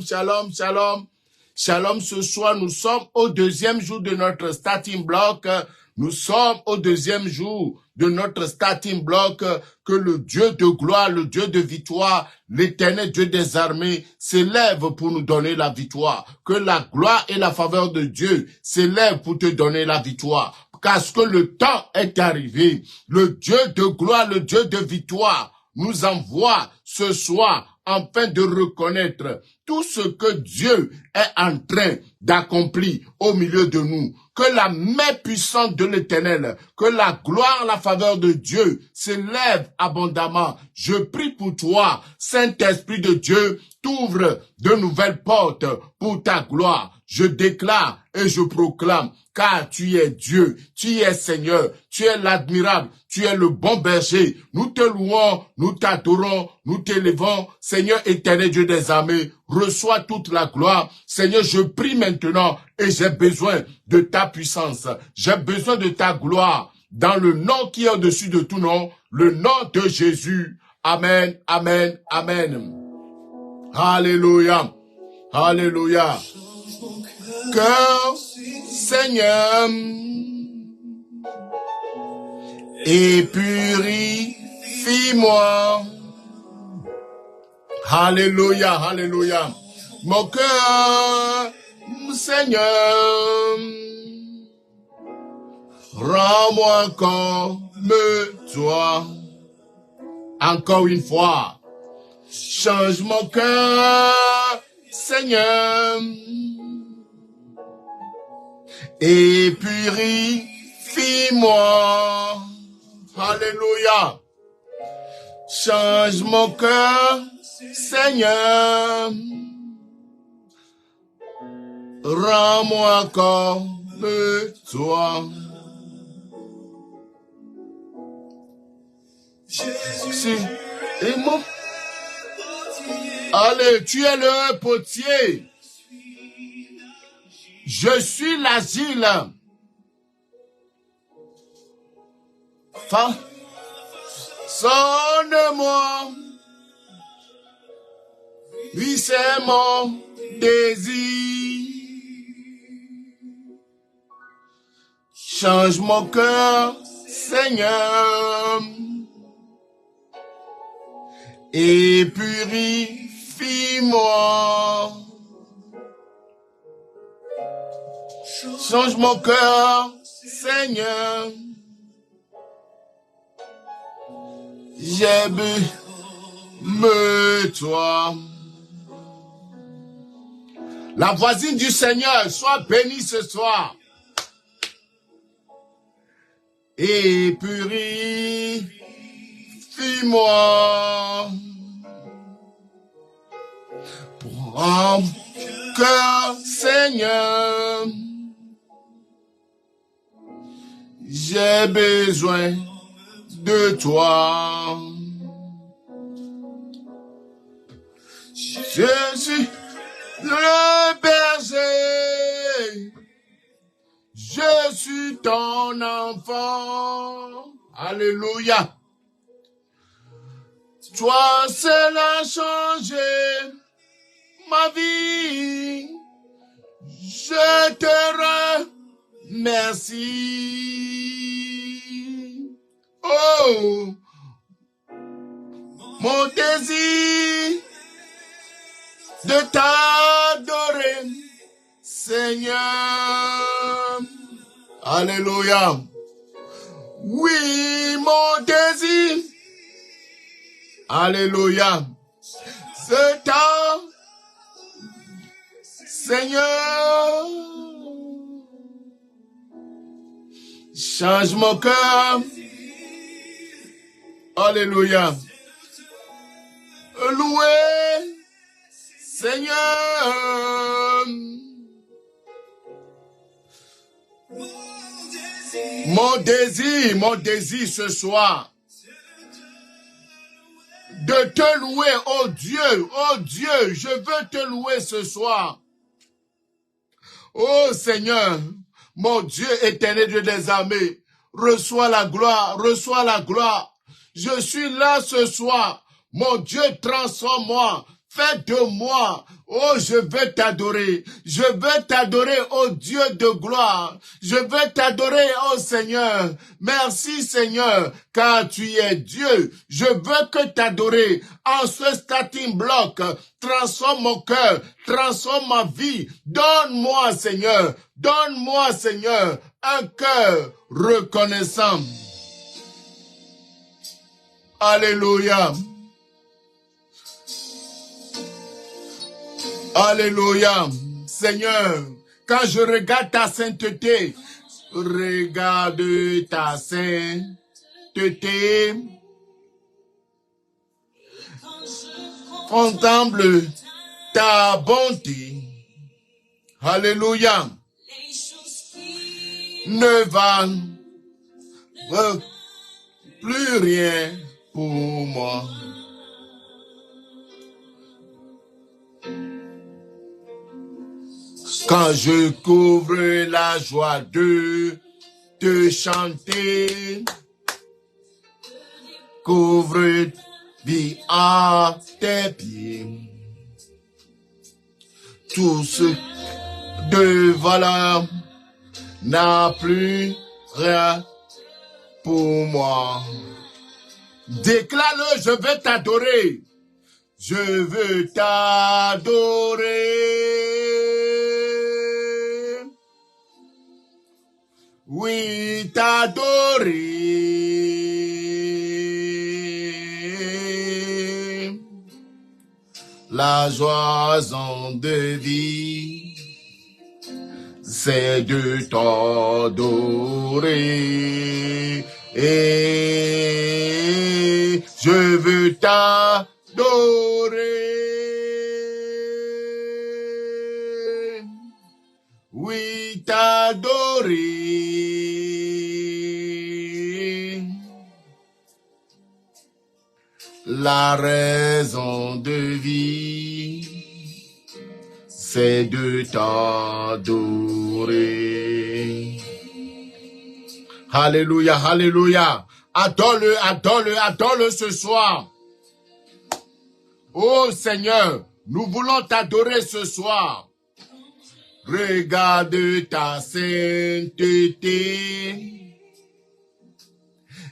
Shalom, shalom. Shalom, ce soir, nous sommes au deuxième jour de notre starting block. Nous sommes au deuxième jour de notre starting block. Que le Dieu de gloire, le Dieu de victoire, l'éternel Dieu des armées s'élève pour nous donner la victoire. Que la gloire et la faveur de Dieu s'élèvent pour te donner la victoire. Parce que le temps est arrivé. Le Dieu de gloire, le Dieu de victoire nous envoie ce soir afin de reconnaître tout ce que Dieu est en train d'accomplir au milieu de nous. Que la main puissante de l'Éternel, que la gloire, la faveur de Dieu s'élève abondamment. Je prie pour toi, Saint-Esprit de Dieu, t'ouvre de nouvelles portes pour ta gloire. Je déclare et je proclame, car tu es Dieu, tu es Seigneur, tu es l'admirable, tu es le bon berger. Nous te louons, nous t'adorons, nous t'élevons. Seigneur éternel Dieu des armées, reçois toute la gloire. Seigneur, je prie maintenant et j'ai besoin de ta puissance. J'ai besoin de ta gloire dans le nom qui est au-dessus de tout nom, le nom de Jésus. Amen, amen, amen. Alléluia, alléluia. Cœur, Seigneur, et purifie-moi. Alléluia, alléluia. Mon cœur, Seigneur, rends-moi comme toi. Encore une fois, change mon cœur, Seigneur, et purifie-moi. Alléluia. Change mon cœur, Seigneur. Rends-moi comme toi. Si. Et moi. Allez, tu es le potier. Je suis l'asile. Sonne-moi. Oui, c'est mon désir. Change mon cœur, Seigneur. Et purifie-moi. Change mon cœur, Seigneur. J'aime toi. La voisine du Seigneur, sois bénie ce soir. Et purifie-moi. Prends cœur, Seigneur. J'ai besoin de toi. Je suis le berger. Je suis ton enfant. Alléluia. Toi seul as changé ma vie. Je te remercie. Oh, mon désir de t'adorer, Seigneur. Alléluia. Oui, mon désir. Alléluia. C'est ta Seigneur. Change mon cœur. Alléluia. Loué, Seigneur. Mon désir ce soir, de te louer, oh Dieu, je veux te louer ce soir. Oh Seigneur, mon Dieu éternel, Dieu des armées, reçois la gloire, reçois la gloire. Je suis là ce soir, mon Dieu, transforme-moi, Fais de moi, oh, je veux t'adorer. Je veux t'adorer, oh Dieu de gloire. Je veux t'adorer, oh Seigneur. Merci Seigneur, car tu es Dieu. Je veux que t'adorer en ce starting block. Transforme mon cœur, transforme ma vie. Donne-moi Seigneur, un cœur reconnaissant. Alléluia. Alléluia. Seigneur, quand je regarde ta sainteté, regarde ta sainteté, contemple ta bonté. Alléluia. Ne va plus rien pour moi. Quand je couvre la joie de te chanter, couvre vie à tes pieds. Tout ce de valeur n'a plus rien pour moi. Déclare-le, je veux t'adorer. Je veux t'adorer. Oui, t'adorer. La joie de vie, c'est de t'adorer. Et je veux t'adorer. Oui, t'adorer. La raison de vie, c'est de t'adorer. Alléluia, alléluia. Adore-le, adore-le, adore-le ce soir. Oh Seigneur, nous voulons t'adorer ce soir. Regarde ta sainteté.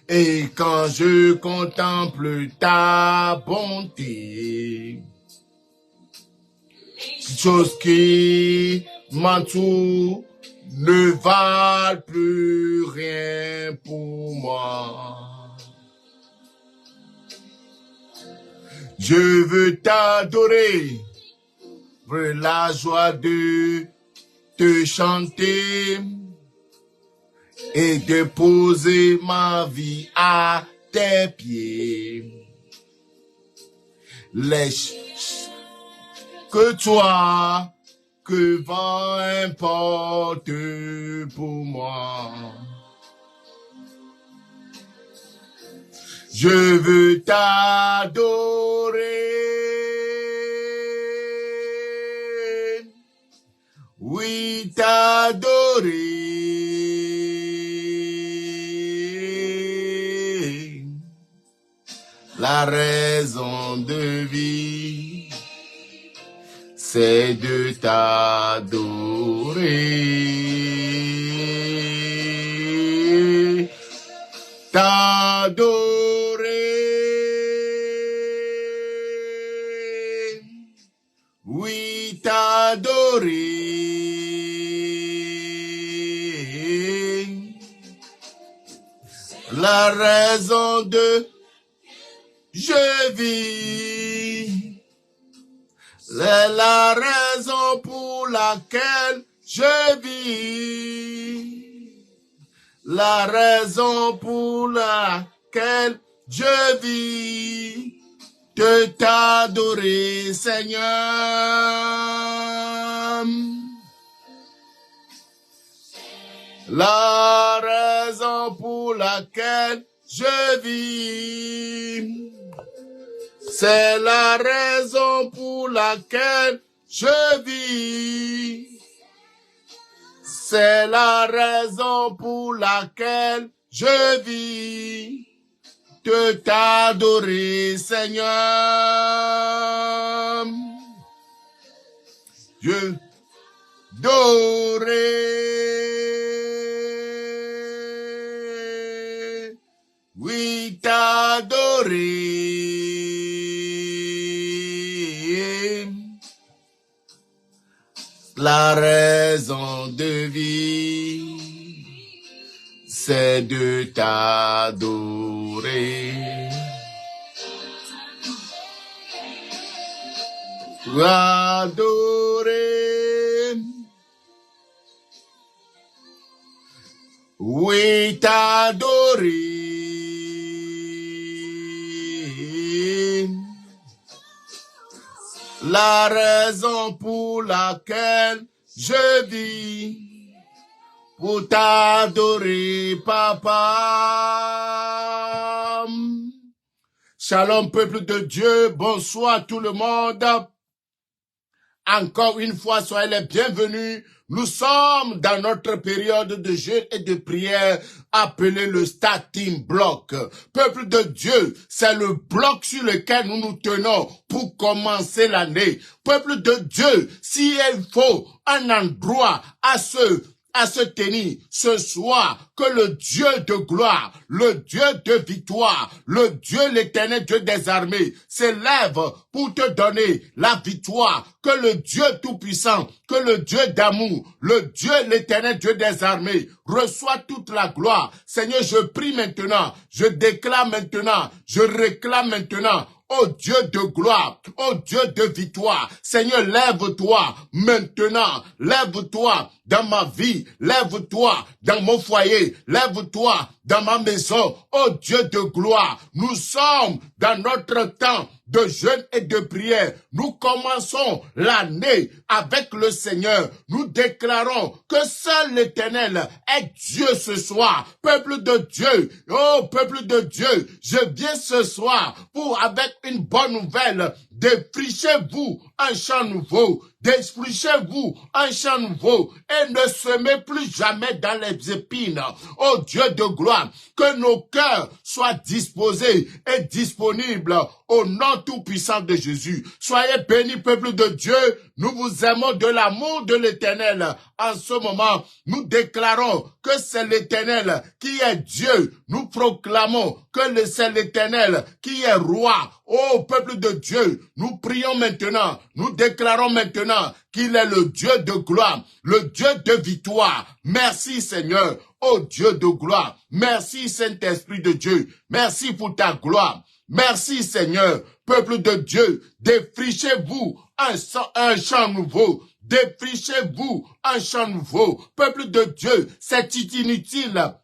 Et quand je contemple ta bonté, chose qui m'entoure ne valent plus rien pour moi. Je veux t'adorer, pour la joie de te chanter et de poser ma vie à tes pieds. Laisse que toi, que vent importe pour moi. Je veux t'adorer. Oui, t'adorer. La raison de vie, c'est de t'adorer. T'adorer. Oui, t'adorer. La raison de je vis, c'est la raison pour laquelle je vis, la raison pour laquelle je vis, de t'adorer, Seigneur. La raison pour laquelle je vis, c'est la raison pour laquelle je vis. C'est la raison pour laquelle je vis. te t'adorer, Seigneur. Dieu, d'adorer, oui, t'adorer. La raison de vie, c'est de t'adorer. Adorer. Oui, t'adorer. La raison pour laquelle je vis, pour t'adorer, Papa. Shalom, peuple de Dieu. Bonsoir tout le monde. Encore une fois, soyez les bienvenus. Nous sommes dans notre période de jeûne et de prière appelée le starting block. Peuple de Dieu, c'est le bloc sur lequel nous nous tenons pour commencer l'année. Peuple de Dieu, s'il faut un endroit à se tenir ce soir, que le Dieu de gloire, le Dieu de victoire, le Dieu l'éternel Dieu des armées s'élève pour te donner la victoire, que le Dieu tout-puissant, que le Dieu d'amour, le Dieu l'éternel Dieu des armées reçoit toute la gloire. Seigneur, je prie maintenant, je déclare maintenant, je réclame maintenant, oh Dieu de gloire, oh Dieu de victoire, Seigneur, lève-toi maintenant, lève-toi dans ma vie, lève-toi dans mon foyer, lève-toi dans ma maison, oh Dieu de gloire. Nous sommes dans notre temps de jeûne et de prière. Nous commençons l'année avec le Seigneur. Nous déclarons que seul l'Éternel est Dieu ce soir. Peuple de Dieu, oh peuple de Dieu, je viens ce soir pour avec une bonne nouvelle. Défrichez-vous un champ nouveau. Défrichez-vous un champ nouveau et ne semez plus jamais dans les épines. Oh Dieu de gloire, que nos cœurs soient disposés et disponibles au nom tout-puissant de Jésus. Soyez bénis, peuple de Dieu. Nous vous aimons de l'amour de l'Éternel. En ce moment, nous déclarons que c'est l'Éternel qui est Dieu. Nous proclamons que c'est l'Éternel qui est roi. Oh peuple de Dieu, nous prions maintenant, nous déclarons maintenant qu'il est le Dieu de gloire, le Dieu de victoire. Merci Seigneur, oh Dieu de gloire. Merci Saint-Esprit de Dieu. Merci pour ta gloire. Merci Seigneur, peuple de Dieu. Défrichez-vous un champ nouveau. Défrichez-vous un champ nouveau. Peuple de Dieu, c'est inutile.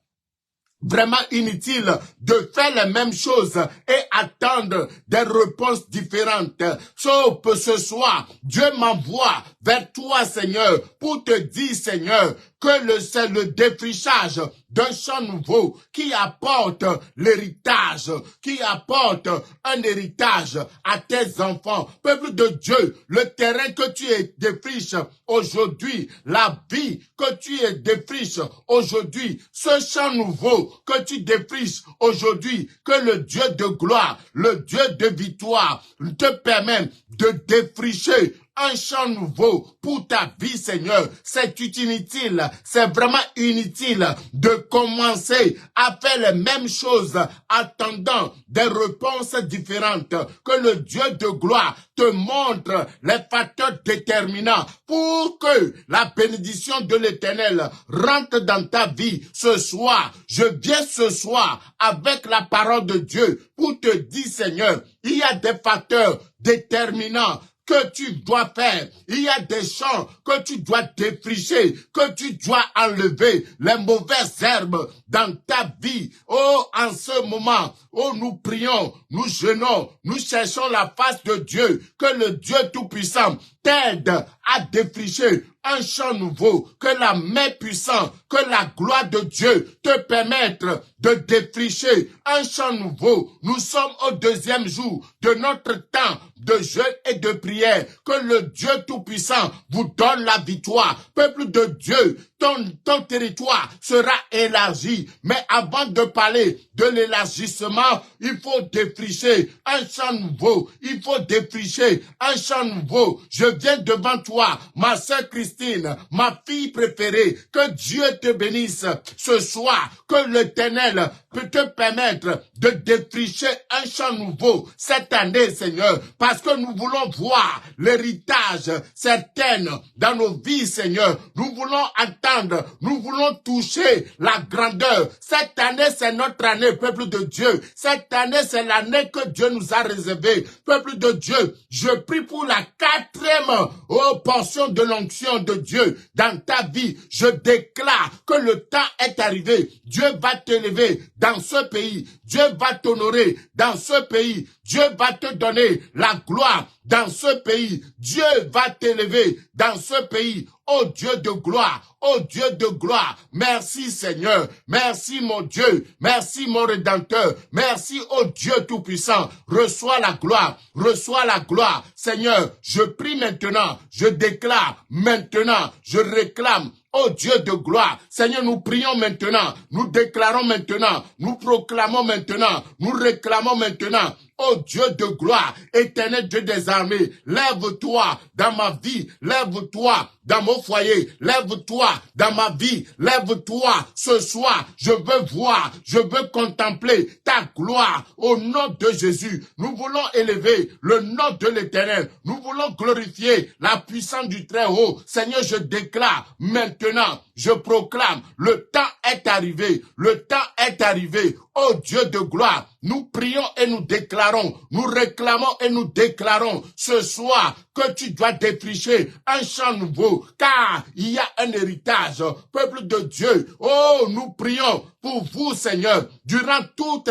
Vraiment inutile de faire les mêmes choses et attendre des réponses différentes. Sauf ce soir, Dieu m'envoie vers toi, Seigneur, pour te dire, Seigneur, que c'est le défrichage d'un champ nouveau qui apporte l'héritage, qui apporte un héritage à tes enfants. Peuple de Dieu, le terrain que tu défriches aujourd'hui, la vie que tu défriches aujourd'hui, ce champ nouveau que tu défriches aujourd'hui, que le Dieu de gloire, le Dieu de victoire te permet de défricher un champ nouveau pour ta vie, Seigneur. C'est inutile, c'est vraiment inutile de commencer à faire les mêmes choses attendant des réponses différentes. Que le Dieu de gloire te montre les facteurs déterminants pour que la bénédiction de l'Éternel rentre dans ta vie ce soir. Je viens ce soir avec la parole de Dieu pour te dire, Seigneur, il y a des facteurs déterminants que tu dois faire. Il y a des champs que tu dois défricher, que tu dois enlever les mauvaises herbes dans ta vie. Oh, en ce moment, oh, nous prions, nous jeûnons, nous cherchons la face de Dieu, que le Dieu Tout-Puissant t'aide à défricher un champ nouveau, que la main puissante, que la gloire de Dieu te permette de défricher un champ nouveau. Nous sommes au deuxième jour de notre temps de jeûne et de prière. Que le Dieu Tout-Puissant vous donne la victoire. Peuple de Dieu, ton territoire sera élargi. Mais avant de parler de l'élargissement, il faut défricher un champ nouveau. Il faut défricher un champ nouveau. Je viens devant toi, ma sœur Christine, ma fille préférée. Que Dieu te bénisse ce soir. Que l'Éternel peut te permettre de défricher un champ nouveau cette année, Seigneur. Parce que nous voulons voir l'héritage certain dans nos vies, Seigneur. Nous voulons entendre, nous voulons toucher la grandeur. Cette année, c'est notre année, peuple de Dieu. Cette année, c'est l'année que Dieu nous a réservée. Peuple de Dieu, je prie pour la 4e portion de l'onction de Dieu dans ta vie. Je déclare que le temps est arrivé. Dieu va t'élever dans ce pays. Dieu va t'honorer dans ce pays. Dieu va te donner la gloire dans ce pays. Dieu va t'élever dans ce pays. Oh Dieu de gloire, oh Dieu de gloire, merci Seigneur, merci mon Dieu, merci mon Rédempteur, merci oh Dieu Tout-Puissant, reçois la gloire, Seigneur, je prie maintenant, je déclare maintenant, je réclame, oh Dieu de gloire, Seigneur, nous prions maintenant, nous déclarons maintenant, nous proclamons maintenant, nous réclamons maintenant. Oh Dieu de gloire, éternel Dieu des armées, lève-toi dans ma vie, lève-toi dans mon foyer, lève-toi dans ma vie, lève-toi ce soir. Je veux voir, je veux contempler ta gloire au nom de Jésus. Nous voulons élever le nom de l'Éternel. Nous voulons glorifier la puissance du Très-Haut. Seigneur, je déclare maintenant, je proclame, le temps est arrivé, le temps est arrivé. Oh Dieu de gloire, nous prions et nous déclarons, nous réclamons et nous déclarons ce soir que tu dois défricher un champ nouveau, car il y a un héritage, peuple de Dieu. Oh, nous prions pour vous, Seigneur, durant tous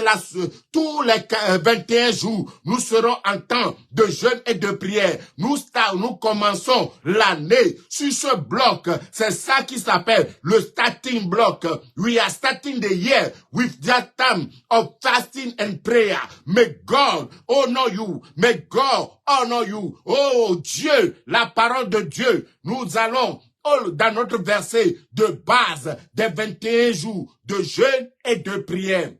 les 21 jours, nous serons en temps de jeûne et de prière. Nous commençons l'année sur ce bloc. C'est ça qui s'appelle le starting block. We are starting the year with that time of fasting and prayer. May God honor you. May God honor you. Oh Dieu, la parole de Dieu, nous allons dans notre verset de base des 21 jours de jeûne et de prière.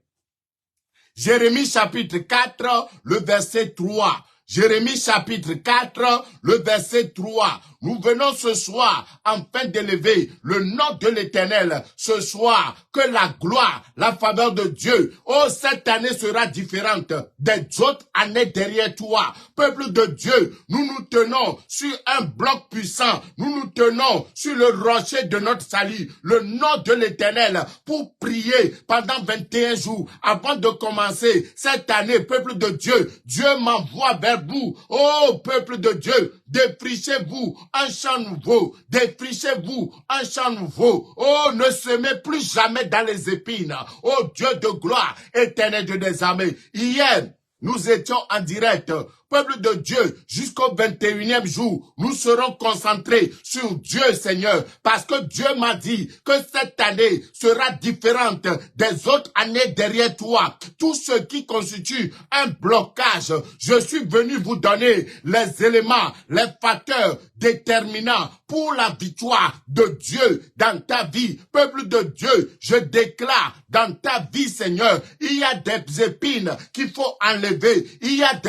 Jérémie chapitre 4, le verset 3. Jérémie chapitre 4, le verset 3. Nous venons ce soir afin d'élever le nom de l'Éternel. Ce soir, que la gloire, la faveur de Dieu, oh, cette année sera différente des autres années derrière toi. Peuple de Dieu, nous nous tenons sur un bloc puissant. Nous nous tenons sur le rocher de notre salut, le nom de l'Éternel, pour prier pendant 21 jours. Avant de commencer cette année, peuple de Dieu, Dieu m'envoie vers vous. Oh, peuple de Dieu, défrichez-vous un champ nouveau, défrichez-vous un champ nouveau. Oh, ne semez plus jamais dans les épines. Oh, Dieu de gloire, éternel Dieu des armées. Hier, nous étions en direct. Peuple de Dieu, jusqu'au 21e jour, nous serons concentrés sur Dieu, Seigneur, parce que Dieu m'a dit que cette année sera différente des autres années derrière toi. Tout ce qui constitue un blocage, je suis venu vous donner les éléments, les facteurs déterminants pour la victoire de Dieu dans ta vie. Peuple de Dieu, je déclare dans ta vie, Seigneur, il y a des épines qu'il faut enlever. Il y a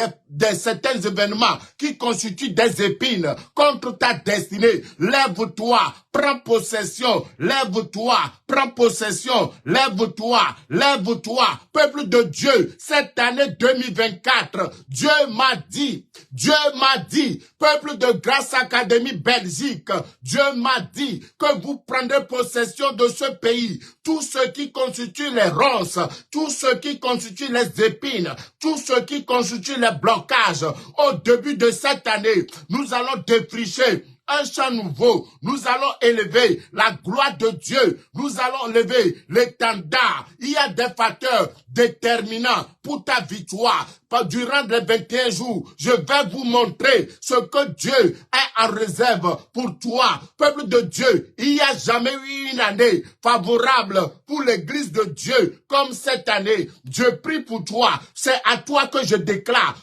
certains événements qui constituent des épines contre ta destinée. Lève-toi, prends possession, lève-toi, prends possession, lève-toi, lève-toi. Peuple de Dieu, cette année 2024, Dieu m'a dit, peuple de Grâce Académie Belgique, Dieu m'a dit que vous prendrez possession de ce pays. Tout ce qui constitue les ronces, tout ce qui constitue les épines, tout ce qui constitue les blocages. Au début de cette année, nous allons défricher un champ nouveau. Nous allons élever la gloire de Dieu. Nous allons élever l'étendard. Il y a des facteurs déterminants pour ta victoire. durant les 21 jours, je vais vous montrer ce que Dieu est en réserve pour toi. Peuple de Dieu, il n'y a jamais eu une année favorable pour l'église de Dieu comme cette année. Je prie pour toi. C'est à toi que je déclare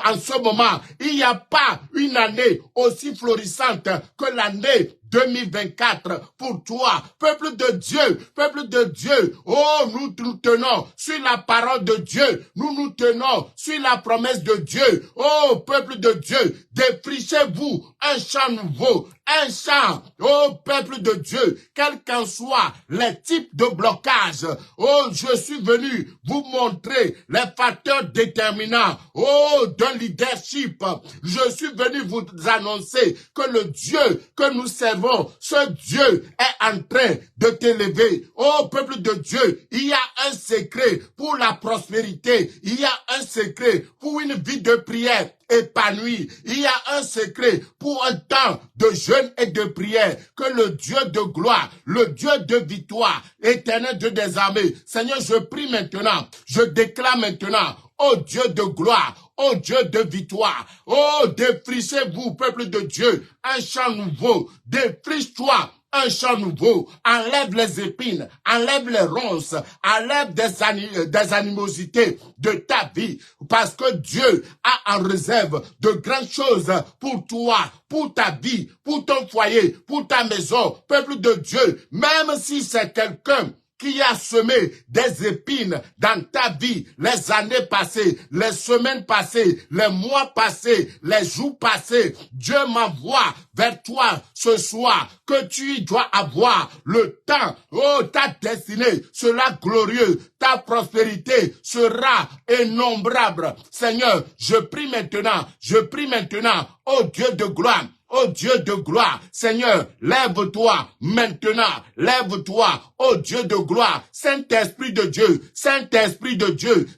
en ce moment. Il n'y a pas une année aussi florissante que l'année 2024 pour toi, peuple de Dieu, oh, nous nous tenons sur la parole de Dieu, nous nous tenons sur la promesse de Dieu, oh, peuple de Dieu, défrichez-vous un champ nouveau, un champ, oh, peuple de Dieu, quels qu'en soient les types de blocage, oh, je suis venu vous montrer les facteurs déterminants, oh, d'un leadership, je suis venu vous annoncer que le Dieu que nous servons, ce Dieu est en train de t'élever. Oh, peuple de Dieu, il y a un secret pour la prospérité. Il y a un secret pour une vie de prière épanouie. Il y a un secret pour un temps de jeûne et de prière. Que le Dieu de gloire, le Dieu de victoire, éternel Dieu des armées, Seigneur, je prie maintenant, je déclare maintenant, oh Dieu de gloire, oh Dieu de victoire, oh défrichez-vous, peuple de Dieu, un champ nouveau, défriche-toi, un champ nouveau, enlève les épines, enlève les ronces, enlève des animosités de ta vie, parce que Dieu a en réserve de grandes choses pour toi, pour ta vie, pour ton foyer, pour ta maison, peuple de Dieu, même si c'est quelqu'un qui a semé des épines dans ta vie les années passées, les semaines passées, les mois passés, les jours passés. Dieu m'envoie vers toi ce soir que tu dois avoir le temps. Oh, ta destinée sera glorieuse. Ta prospérité sera innombrable. Seigneur, je prie maintenant, oh Dieu de gloire, oh Dieu de gloire, Seigneur, lève-toi maintenant, lève-toi, oh Dieu de gloire, Saint-Esprit de Dieu,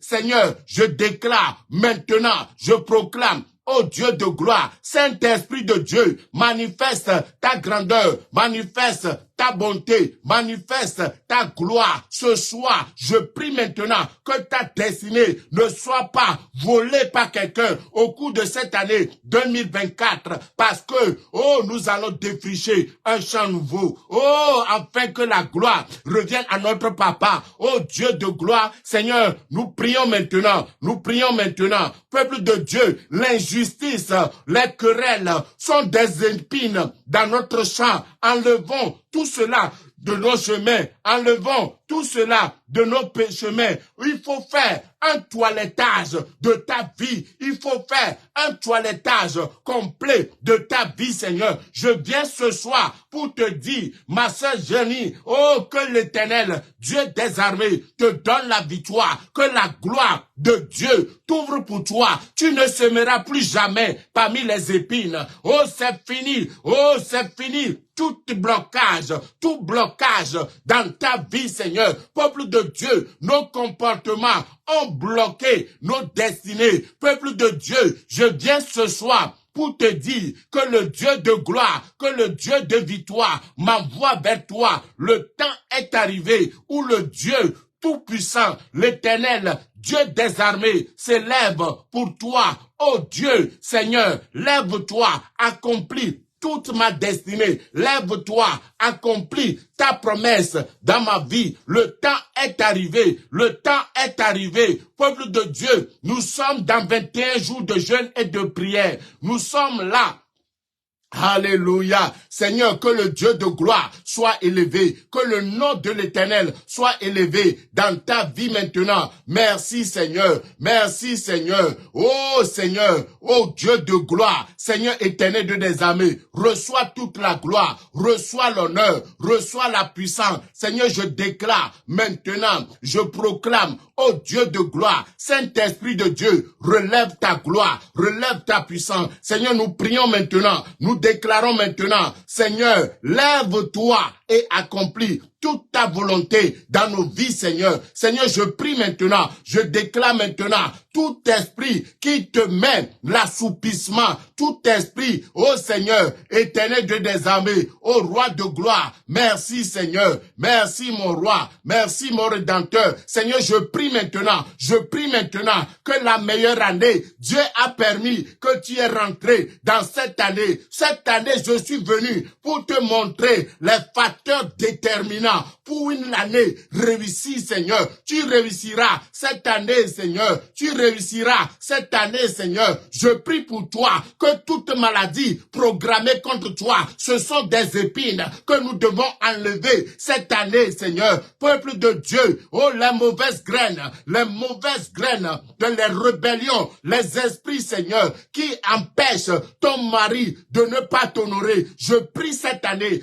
Seigneur, je déclare maintenant, je proclame, oh Dieu de gloire, Saint-Esprit de Dieu, manifeste ta grandeur, manifeste ta bonté, manifeste ta gloire. Ce soir, je prie maintenant que ta destinée ne soit pas volée par quelqu'un au cours de cette année 2024, parce que, oh, nous allons défricher un champ nouveau, oh, afin que la gloire revienne à notre papa, oh Dieu de gloire. Seigneur, nous prions maintenant, peuple de Dieu, l'injustice, les querelles sont des épines dans notre champ. Enlevons tout cela de nos chemins, enlevons tout cela de nos chemins. Il faut faire un toilettage de ta vie. Il faut faire un toilettage complet de ta vie, Seigneur. Je viens ce soir pour te dire, ma sœur Jenny, oh, que l'Éternel, Dieu des armées, te donne la victoire, que la gloire de Dieu t'ouvre pour toi. Tu ne semeras plus jamais parmi les épines. Oh, c'est fini. Oh, c'est fini. Tout blocage dans ta vie, Seigneur. Peuple de Dieu, nos comportements ont bloqué nos destinées. Peuple de Dieu, je viens ce soir pour te dire que le Dieu de gloire, que le Dieu de victoire m'envoie vers toi. Le temps est arrivé où le Dieu tout-puissant, l'Éternel, Dieu des armées, s'élève pour toi. Oh Dieu, Seigneur, lève-toi, accomplis toute ma destinée. Lève-toi, accomplis ta promesse dans ma vie. Le temps est arrivé. Peuple de Dieu, nous sommes dans 21 jours de jeûne et de prière. Nous sommes là. Alléluia. Seigneur, que le Dieu de gloire soit élevé, que le nom de l'Éternel soit élevé dans ta vie maintenant. Merci Seigneur, oh Seigneur, oh Dieu de gloire, Seigneur éternel Dieu des armées, reçois toute la gloire, reçois l'honneur, reçois la puissance. Seigneur, je déclare maintenant, je proclame, oh Dieu de gloire, Saint-Esprit de Dieu, relève ta gloire, relève ta puissance. Seigneur, nous prions maintenant, nous déclarons maintenant, Seigneur, lève-toi et accomplis toute ta volonté dans nos vies, Seigneur. Seigneur, je prie maintenant, je déclare maintenant, tout esprit qui te met l'assoupissement, tout esprit, ô Seigneur, éternel Dieu des armées, ô roi de gloire, merci Seigneur, merci mon roi, merci mon rédempteur. Seigneur, je prie maintenant que la meilleure année, Dieu a permis que tu es rentré dans cette année. Cette année, je suis venu pour te montrer les facteurs déterminants pour une année réussie, Seigneur. Tu réussiras cette année, Seigneur. Tu réussiras cette année, Seigneur. Je prie pour toi que toute maladie programmée contre toi, ce sont des épines que nous devons enlever cette année, Seigneur. Peuple de Dieu, oh les mauvaises graines de les rébellions, les esprits, Seigneur, qui empêchent ton mari de ne pas t'honorer. Je prie cette année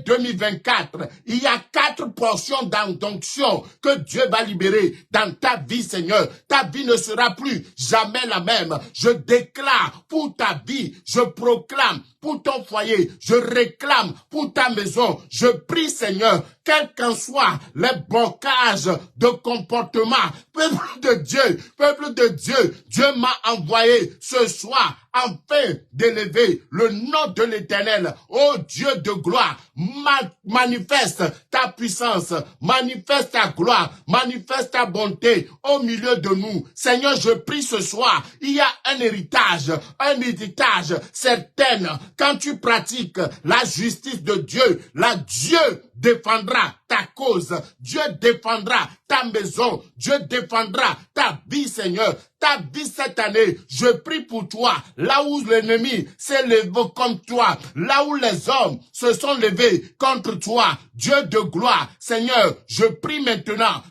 2024, il y a 4 portions d'onction que Dieu va libérer dans ta vie, Seigneur. Ta vie ne sera plus jamais la même. Je déclare pour ta vie, je proclame pour ton foyer, je réclame pour ta maison. Je prie, Seigneur, quel qu'en soit les blocages de comportement, peuple de Dieu, Dieu m'a envoyé ce soir afin d'élever le nom de l'Éternel. Oh Dieu de gloire, manifeste ta puissance, manifeste ta gloire, manifeste ta bonté au milieu de nous. Seigneur, je prie ce soir, il y a un héritage certain. Quand tu pratiques la justice de Dieu, Dieu défendra ta cause, Dieu défendra ta maison, Dieu défendra ta vie, Seigneur. Ta vie cette année, je prie pour toi, là où l'ennemi s'est levé contre toi, là où les hommes se sont levés contre toi, Dieu de gloire, Seigneur, je prie maintenant,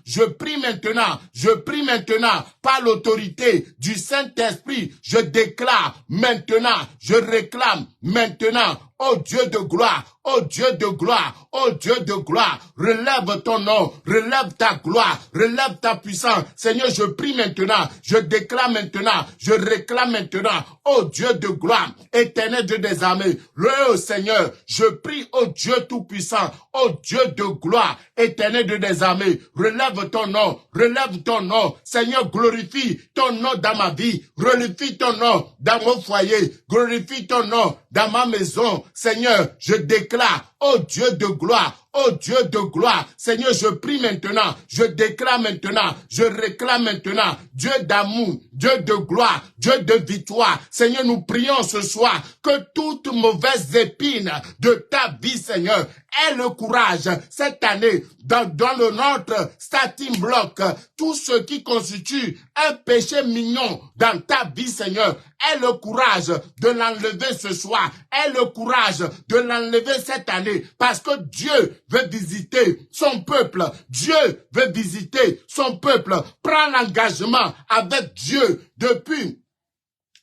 par l'autorité du Saint-Esprit, je déclare maintenant, je réclame maintenant, oh Dieu de gloire, oh Dieu de gloire, oh Dieu de gloire, relève ton nom, relève ta gloire, relève ta puissance. Seigneur, je prie maintenant, je déclare maintenant, je réclame maintenant, oh Dieu de gloire, éternel Dieu des armées, le Seigneur, je prie, oh Dieu tout-puissant, oh Dieu de gloire, éternel Dieu des armées, relève ton nom, Seigneur, glorifie ton nom dans ma vie, glorifie ton nom dans mon foyer, glorifie ton nom dans ma maison. Seigneur, je déclare, oh Dieu de gloire, oh Dieu de gloire, Seigneur, je prie maintenant, je déclare maintenant, je réclame maintenant, Dieu d'amour, Dieu de gloire, Dieu de victoire. Seigneur, nous prions ce soir que toute mauvaise épine de ta vie, Seigneur, aie le courage cette année dans notre starting block, tout ce qui constitue un péché mignon dans ta vie, Seigneur, aie le courage de l'enlever ce soir, aie le courage de l'enlever cette année, parce que Dieu veut visiter son peuple, Dieu veut visiter son peuple. Prends l'engagement avec Dieu depuis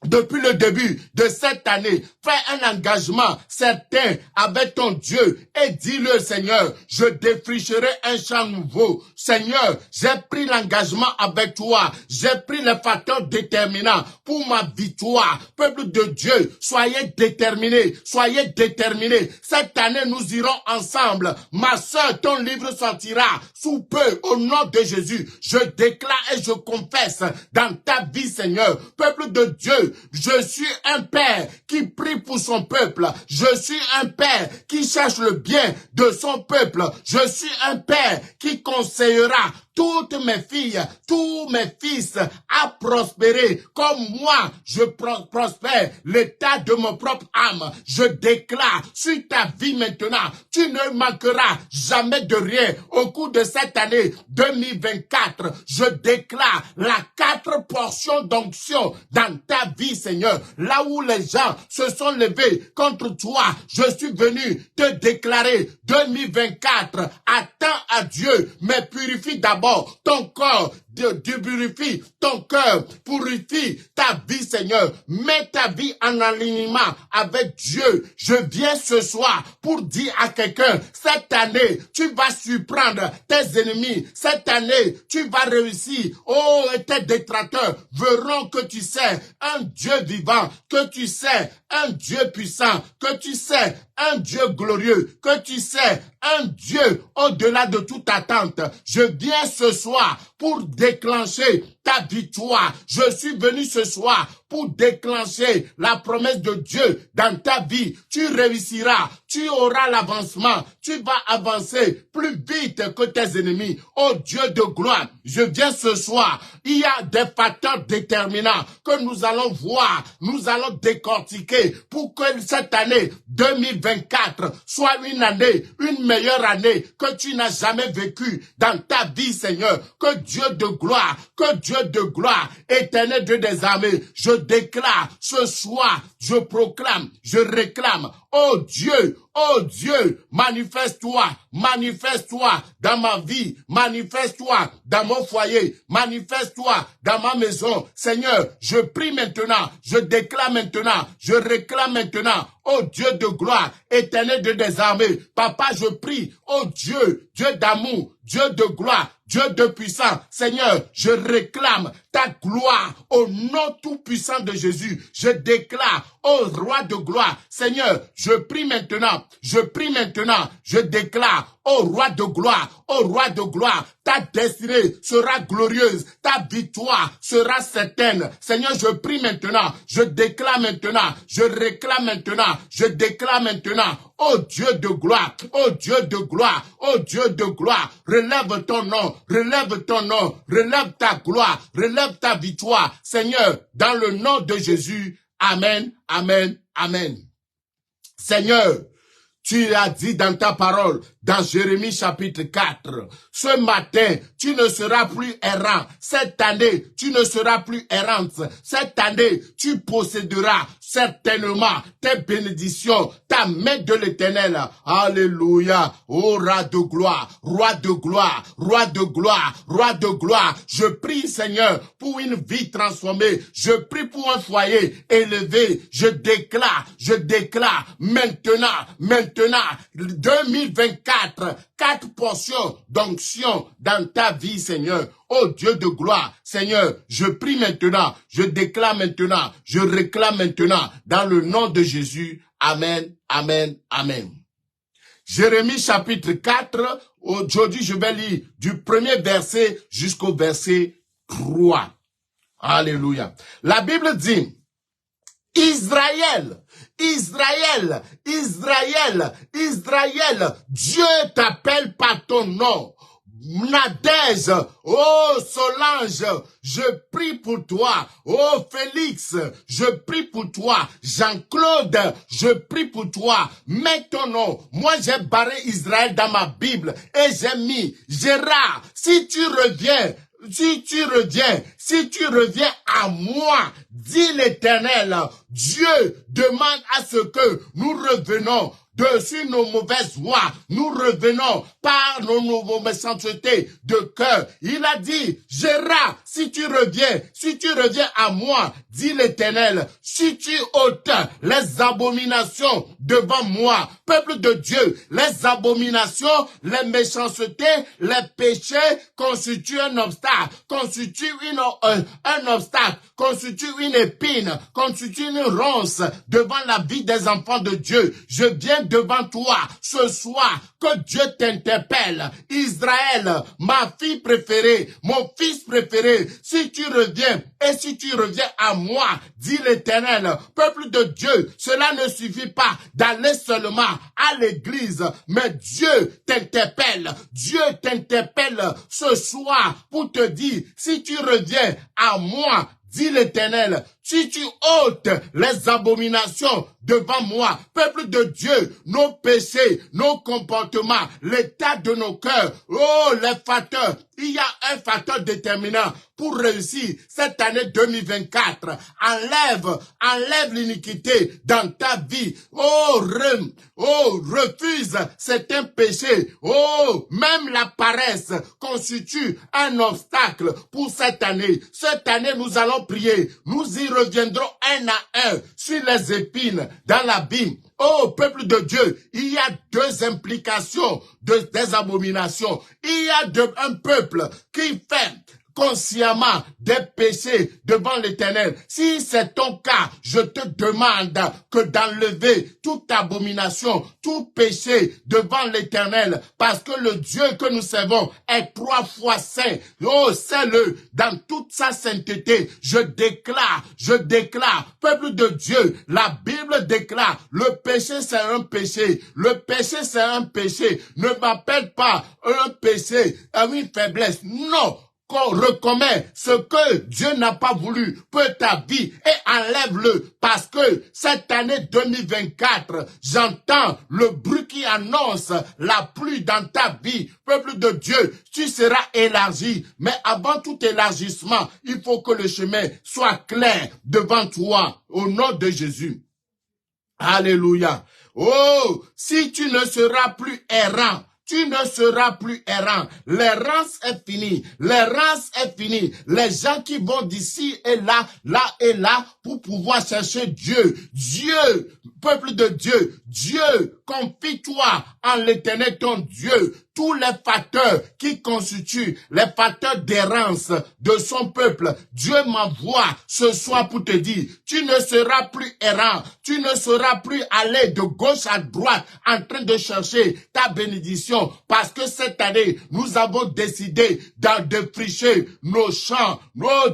le début de cette année, fais un engagement certain avec ton Dieu et dis-le, Seigneur, je défricherai un champ nouveau. Seigneur, j'ai pris l'engagement avec toi, j'ai pris les facteurs déterminants pour ma victoire. Peuple de Dieu, soyez déterminés. Cette année, nous irons ensemble. Ma soeur, ton livre sortira sous peu au nom de Jésus. Je déclare et je confesse dans ta vie, Seigneur. Peuple de Dieu, je suis un père qui prie pour son peuple. Je suis un père qui cherche le bien de son peuple. Je suis un père qui conseillera toutes mes filles, tous mes fils à prospérer comme moi je prospère l'état de mon propre âme. Je déclare sur ta vie maintenant, tu ne manqueras jamais de rien au cours de cette année 2024. Je déclare la 4 portions d'onction dans ta vie, Seigneur. Là où les gens se sont levés contre toi, je suis venu te déclarer 2024. Attends à Dieu, mais purifie d'abord ton corps purifie ton cœur, purifie ta vie, Seigneur. Mets ta vie en alignement avec Dieu. Je viens ce soir pour dire à quelqu'un, cette année, tu vas surprendre tes ennemis. Cette année, tu vas réussir. Oh, et tes détracteurs verront que tu sais un Dieu vivant, que tu sais un Dieu puissant, que tu sais un Dieu glorieux, que tu sais un Dieu au-delà de toute attente. Je viens ce soir pour déclencher ta victoire. Je suis venu ce soir pour déclencher la promesse de Dieu dans ta vie. Tu réussiras, tu auras l'avancement, tu vas avancer plus vite que tes ennemis. Oh Dieu de gloire, je viens ce soir. Il y a des facteurs déterminants que nous allons voir, nous allons décortiquer pour que cette année 2024 soit une meilleure année que tu n'as jamais vécue dans ta vie, Seigneur. Que Dieu de gloire, éternel Dieu des armées, je déclare ce soir, je proclame, je réclame, oh Dieu, manifeste-toi dans ma vie, manifeste-toi dans mon foyer, manifeste-toi dans ma maison. Seigneur, je prie maintenant, je déclare maintenant, je réclame maintenant, oh Dieu de gloire, éternel Dieu des armées. Papa, je prie, oh Dieu, Dieu d'amour, Dieu de gloire, Dieu de puissance. Seigneur, je réclame ta gloire au nom tout puissant de Jésus. Je déclare, ô roi de gloire, Seigneur, je prie maintenant, je déclare, ô roi de gloire, ta destinée sera glorieuse, ta victoire sera certaine. Seigneur, je prie maintenant, je déclare maintenant, je réclame maintenant, je déclare maintenant, ô Dieu de gloire, ô Dieu de gloire, ô Dieu de gloire, relève ton nom, relève ta gloire, relève ta victoire, Seigneur, dans le nom de Jésus. Amen, amen, amen. Seigneur, tu as dit dans ta parole, dans Jérémie chapitre 4, ce matin, tu ne seras plus errant. Cette année, tu ne seras plus errante. Cette année, tu posséderas certainement tes bénédictions, ta main de l'Éternel. Alléluia. Oh, roi de gloire, roi de gloire, roi de gloire, roi de gloire. Je prie, Seigneur, pour une vie transformée. Je prie pour un foyer élevé. Je déclare, maintenant, 2024, 4 portions d'onction dans ta vie, Seigneur. Oh Dieu de gloire, Seigneur, je prie maintenant, je déclare maintenant, je réclame maintenant, dans le nom de Jésus. Amen, amen, amen. Jérémie chapitre 4, aujourd'hui je vais lire du premier verset jusqu'au verset 3. Alléluia. La Bible dit, Israël, Dieu t'appelle par ton nom. Nadège, oh Solange, je prie pour toi. Oh Félix, je prie pour toi. Jean-Claude, je prie pour toi. Mets ton nom. Moi j'ai barré Israël dans ma Bible et j'ai mis Gérard, si tu reviens à moi, dit l'Éternel, Dieu demande à ce que nous revenions dessus nos mauvaises voies, nous revenons par nos méchancetés de cœur. Il a dit, Gérard, si tu reviens à moi, dit l'Éternel, si tu ôtes les abominations devant moi, peuple de Dieu, les abominations, les méchancetés, les péchés constituent un obstacle, constituent un obstacle, constituent une épine, constituent une ronce devant la vie des enfants de Dieu. Je viens devant toi ce soir, que Dieu t'interpelle. Israël, ma fille préférée, mon fils préféré, si tu reviens à moi, dit l'Éternel, peuple de Dieu, cela ne suffit pas d'aller seulement à l'église, mais Dieu t'interpelle ce soir pour te dire, si tu reviens à moi, dit l'Éternel, si tu ôtes les abominations devant moi, peuple de Dieu, nos péchés, nos comportements, l'état de nos cœurs, oh, les facteurs, il y a un facteur déterminant pour réussir cette année 2024. Enlève l'iniquité dans ta vie. Oh, oh, refuse certains péchés, oh, même la paresse constitue un obstacle pour cette année. Cette année, nous allons prier. Nous y reviendrons un à un sur les épines dans l'abîme. Oh, peuple de Dieu, il y a deux implications des abominations. Il y a un peuple qui fait consciemment des péchés devant l'Éternel. Si c'est ton cas, je te demande que d'enlever toute abomination, tout péché devant l'Éternel, parce que le Dieu que nous servons est 3 fois saint. Oh, c'est-le dans toute sa sainteté. Je déclare, peuple de Dieu, la Bible déclare, le péché c'est un péché. Le péché c'est un péché. Ne m'appelle pas un péché, une faiblesse. Non. Qu'on reconnaît ce que Dieu n'a pas voulu pour ta vie et enlève-le parce que cette année 2024, j'entends le bruit qui annonce la pluie dans ta vie. Peuple de Dieu, tu seras élargi, mais avant tout élargissement, il faut que le chemin soit clair devant toi au nom de Jésus. Alléluia. Oh, si tu ne seras plus errant, tu ne seras plus errant. L'errance est finie. L'errance est finie. Les gens qui vont d'ici et là, là et là, pour pouvoir chercher Dieu. Dieu, peuple de Dieu, Dieu, confie-toi en l'Éternel ton Dieu. Tous les facteurs qui constituent les facteurs d'errance de son peuple, Dieu m'envoie ce soir pour te dire, tu ne seras plus errant, tu ne seras plus aller de gauche à droite en train de chercher ta bénédiction, parce que cette année, nous avons décidé de défricher nos champs,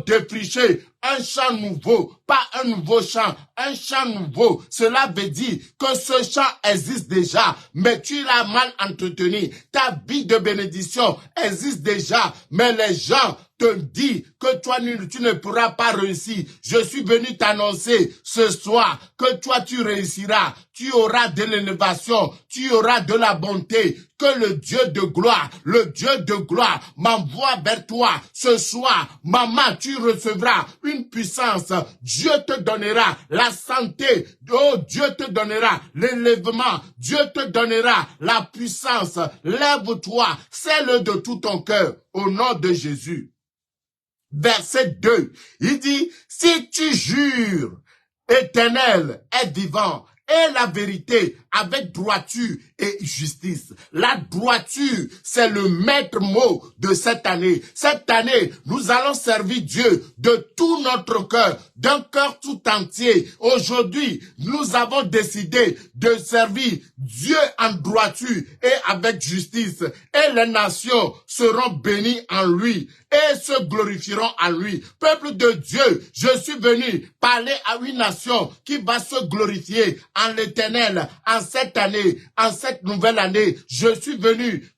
défricher un champ nouveau, pas un nouveau champ, un champ nouveau. Cela veut dire que ce champ existe déjà, mais tu l'as mal entretenu. Ta vie de bénédiction existe déjà, mais les gens te disent que toi, tu ne pourras pas réussir. Je suis venu t'annoncer ce soir que toi, tu réussiras. Tu auras de l'élévation, tu auras de la bonté, que le Dieu de gloire m'envoie vers toi ce soir. Maman, tu recevras une puissance. Dieu te donnera la santé. Oh, Dieu te donnera l'élèvement. Dieu te donnera la puissance. Lève-toi, c'est-le de tout ton cœur au nom de Jésus. Verset 2, il dit, si tu jures, Éternel est vivant, et la vérité avec droiture et justice. La droiture, c'est le maître mot de cette année. Cette année, nous allons servir Dieu de tout notre cœur, d'un cœur tout entier. Aujourd'hui, nous avons décidé de servir Dieu en droiture et avec justice. Et les nations seront bénies en lui et se glorifieront en lui. Peuple de Dieu, je suis venu parler à une nation qui va se glorifier en l'Éternel en cette année, en cette nouvelle année. Je suis venu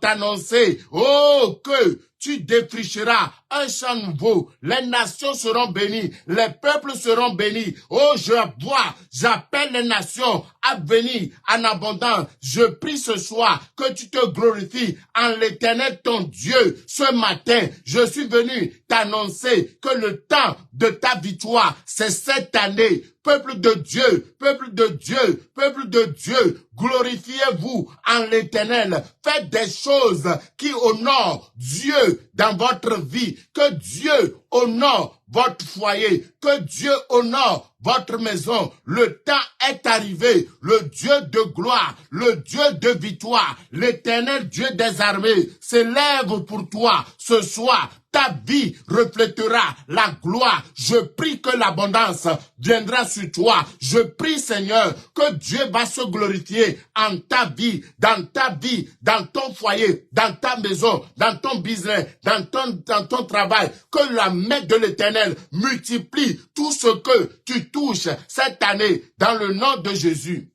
t'annoncer, oh, que tu défricheras un champ nouveau. Les nations seront bénies, les peuples seront bénis. Oh, j'appelle les nations à venir en abondance. Je prie ce soir que tu te glorifies en l'Éternel ton Dieu. Ce matin, je suis venu t'annoncer que le temps de ta victoire, c'est cette année. Peuple de Dieu, peuple de Dieu, peuple de Dieu, glorifiez-vous en l'Éternel. Faites des choses qui honorent Dieu dans votre vie. Que Dieu honore votre foyer. Que Dieu honore votre maison. Le temps est arrivé. Le Dieu de gloire, le Dieu de victoire, l'Éternel Dieu des armées s'élève pour toi ce soir. Ta vie reflètera la gloire. Je prie que l'abondance viendra sur toi. Je prie, Seigneur, que Dieu va se glorifier en ta vie, dans ton foyer, dans ta maison, dans ton business, dans ton travail. Que la main de l'Éternel multiplie tout ce que tu touches cette année dans le nom de Jésus.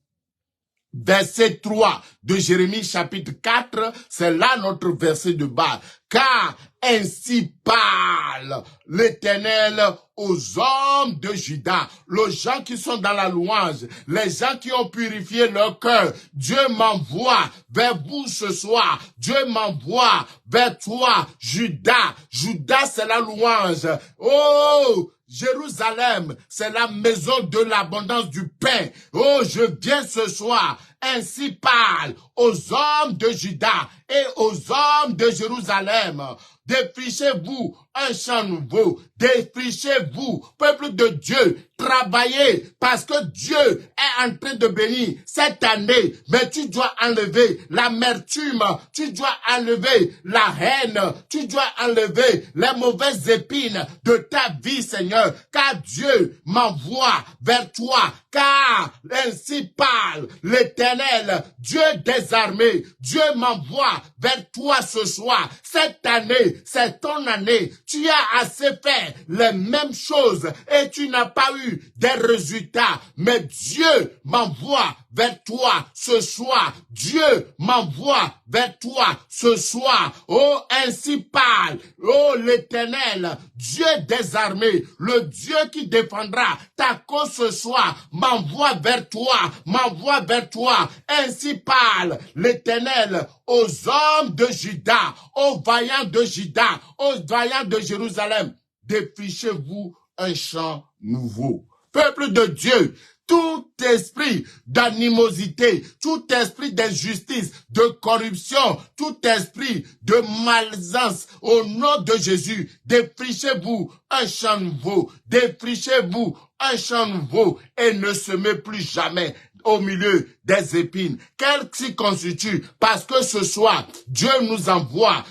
Verset 3 de Jérémie chapitre 4, c'est là notre verset de base. Car ainsi parle l'Éternel aux hommes de Juda, les gens qui sont dans la louange, les gens qui ont purifié leur cœur. Dieu m'envoie vers vous ce soir. Dieu m'envoie vers toi, Juda. Juda, c'est la louange. Oh, Jérusalem, c'est la maison de l'abondance du pain. Oh, je viens ce soir ainsi parle aux hommes de Juda et aux hommes de Jérusalem. Défrichez-vous un champ nouveau, défrichez-vous, peuple de Dieu, travaillez parce que Dieu est en train de bénir cette année, mais tu dois enlever l'amertume, tu dois enlever la haine, tu dois enlever les mauvaises épines de ta vie, Seigneur, car Dieu m'envoie vers toi, car ainsi parle l'Éternel, Dieu des armées, Dieu m'envoie vers toi ce soir. Cette année, c'est ton année. Tu as assez fait les mêmes choses et tu n'as pas eu des résultats. Mais Dieu m'envoie vers toi ce soir. Dieu m'envoie vers toi ce soir. Oh, ainsi parle, oh l'Éternel, Dieu des armées, le Dieu qui défendra ta cause ce soir, m'envoie vers toi, m'envoie vers toi. Ainsi parle l'Éternel aux hommes de Juda, aux vaillants de Juda, aux vaillants de Jérusalem. Défrichez-vous un champ nouveau. Peuple de Dieu, tout esprit d'animosité, tout esprit d'injustice, de corruption, tout esprit de malsains, au nom de Jésus, défrichez-vous un champ nouveau, défrichez-vous un champ nouveau et ne semez plus jamais au milieu des épines. Qu'elle s'y constitue, parce que ce soir, Dieu nous envoie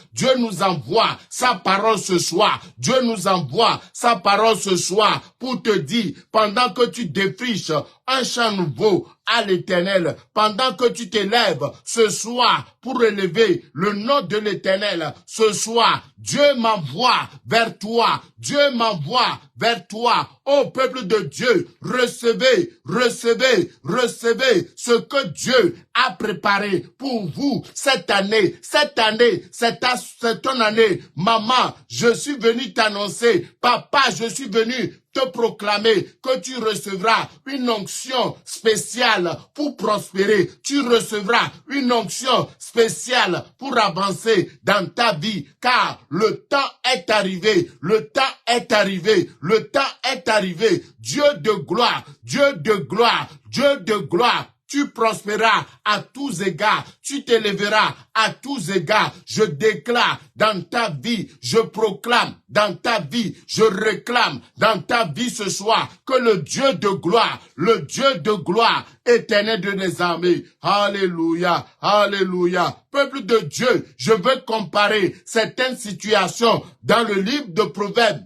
sa parole ce soir, Dieu nous envoie sa parole ce soir pour te dire, pendant que tu défriches un champ nouveau à l'Éternel, pendant que tu t'élèves ce soir pour élever le nom de l'Éternel, ce soir, Dieu m'envoie vers toi, Dieu m'envoie vers toi, ô peuple de Dieu, recevez, recevez, recevez ce que Dieu a préparé pour vous cette année, c'est ton année. Maman, je suis venu t'annoncer, papa, je suis venu te proclamer que tu recevras une onction spéciale pour prospérer. Tu recevras une onction spéciale pour avancer dans ta vie, car le temps est arrivé, le temps est arrivé, le temps est arrivé. Dieu de gloire, Dieu de gloire, Dieu de gloire. Tu prospéreras à tous égards, tu t'élèveras à tous égards. Je déclare dans ta vie, je proclame dans ta vie, je réclame dans ta vie ce soir que le Dieu de gloire, éternel de les armées, alléluia, alléluia. Peuple de Dieu, je veux comparer certaines situations dans le livre de Proverbes,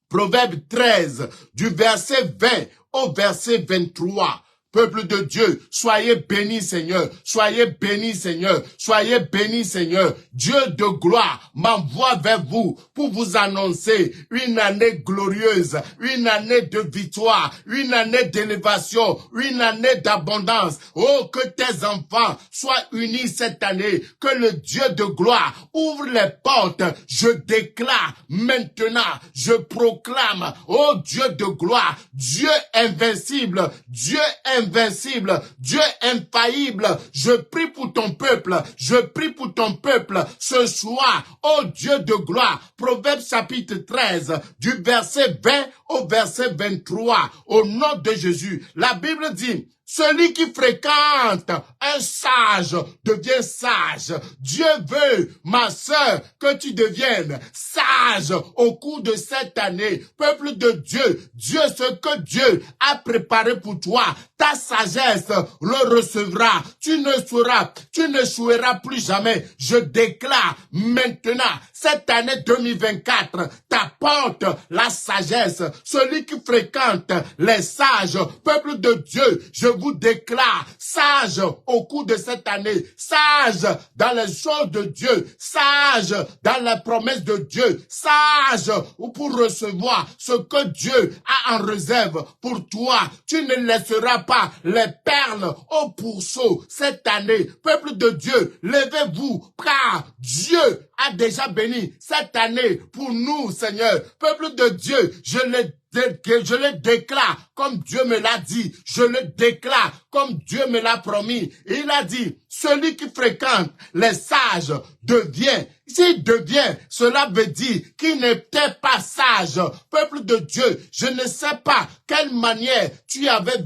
Proverbe 13, du verset 20 au verset 23. Peuple de Dieu, soyez bénis, Seigneur. Soyez bénis, Seigneur. Soyez bénis, Seigneur. Dieu de gloire m'envoie vers vous pour vous annoncer une année glorieuse, une année de victoire, une année d'élévation, une année d'abondance. Oh, que tes enfants soient unis cette année. Que le Dieu de gloire ouvre les portes. Je déclare maintenant, je proclame, oh Dieu de gloire, Dieu invincible, Dieu invincible, Dieu infaillible, je prie pour ton peuple, je prie pour ton peuple ce soir, ô Dieu de gloire. Proverbe chapitre 13, du verset 20 au verset 23, au nom de Jésus. La Bible dit, celui qui fréquente un sage devient sage. Dieu veut, ma sœur, que tu deviennes sage au cours de cette année. Peuple de Dieu, ce que Dieu a préparé pour toi, ta sagesse le recevra. Tu ne joueras plus jamais. Je déclare maintenant, cette année 2024, t'apporte la sagesse. Celui qui fréquente les sages, peuple de Dieu, je vous déclare sage au cours de cette année, sage dans les choses de Dieu, sage dans les promesses de Dieu, sage pour recevoir ce que Dieu a en réserve pour toi. Tu ne laisseras pas les perles au pourceau cette année. Peuple de Dieu, levez-vous, car Dieu a déjà béni cette année pour nous, Seigneur. Peuple de Dieu, je le déclare comme Dieu me l'a dit. Je le déclare comme Dieu me l'a promis. Il a dit, celui qui fréquente les sages devient. S'il devient, cela veut dire qu'il n'était pas sage. Peuple de Dieu, je ne sais pas quelle manière tu avais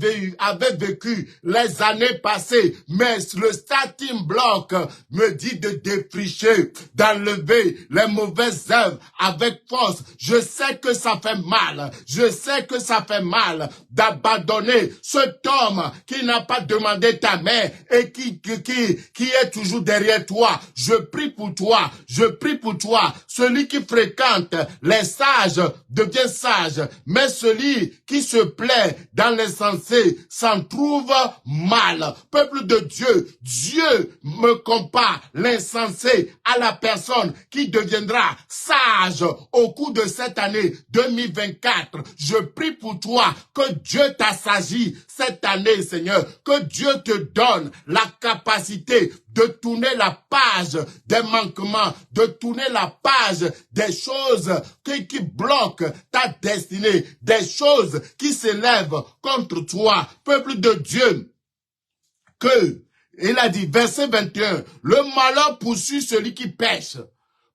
vécu les années passées, mais le starting block me dit de défricher, d'enlever les mauvaises œuvres avec force. Je sais que ça fait mal. Je sais que ça fait mal d'abandonner cet homme qui n'a pas demandé ta main et qui est toujours derrière toi. Je prie pour toi. Je prie pour toi. Celui qui fréquente les sages devient sage, mais celui qui se plaît dans l'insensé s'en trouve mal. Peuple de Dieu, Dieu me compare l'insensé à la personne qui deviendra sage au cours de cette année 2024. Je prie pour toi que Dieu t'assagit cette année, Seigneur, que Dieu te donne la capacité de tourner la page des manquements, de tourner la page des choses qui bloquent ta destinée, des choses qui s'élèvent contre toi. Peuple de Dieu, il a dit, verset 21, le malheur poursuit celui qui pêche.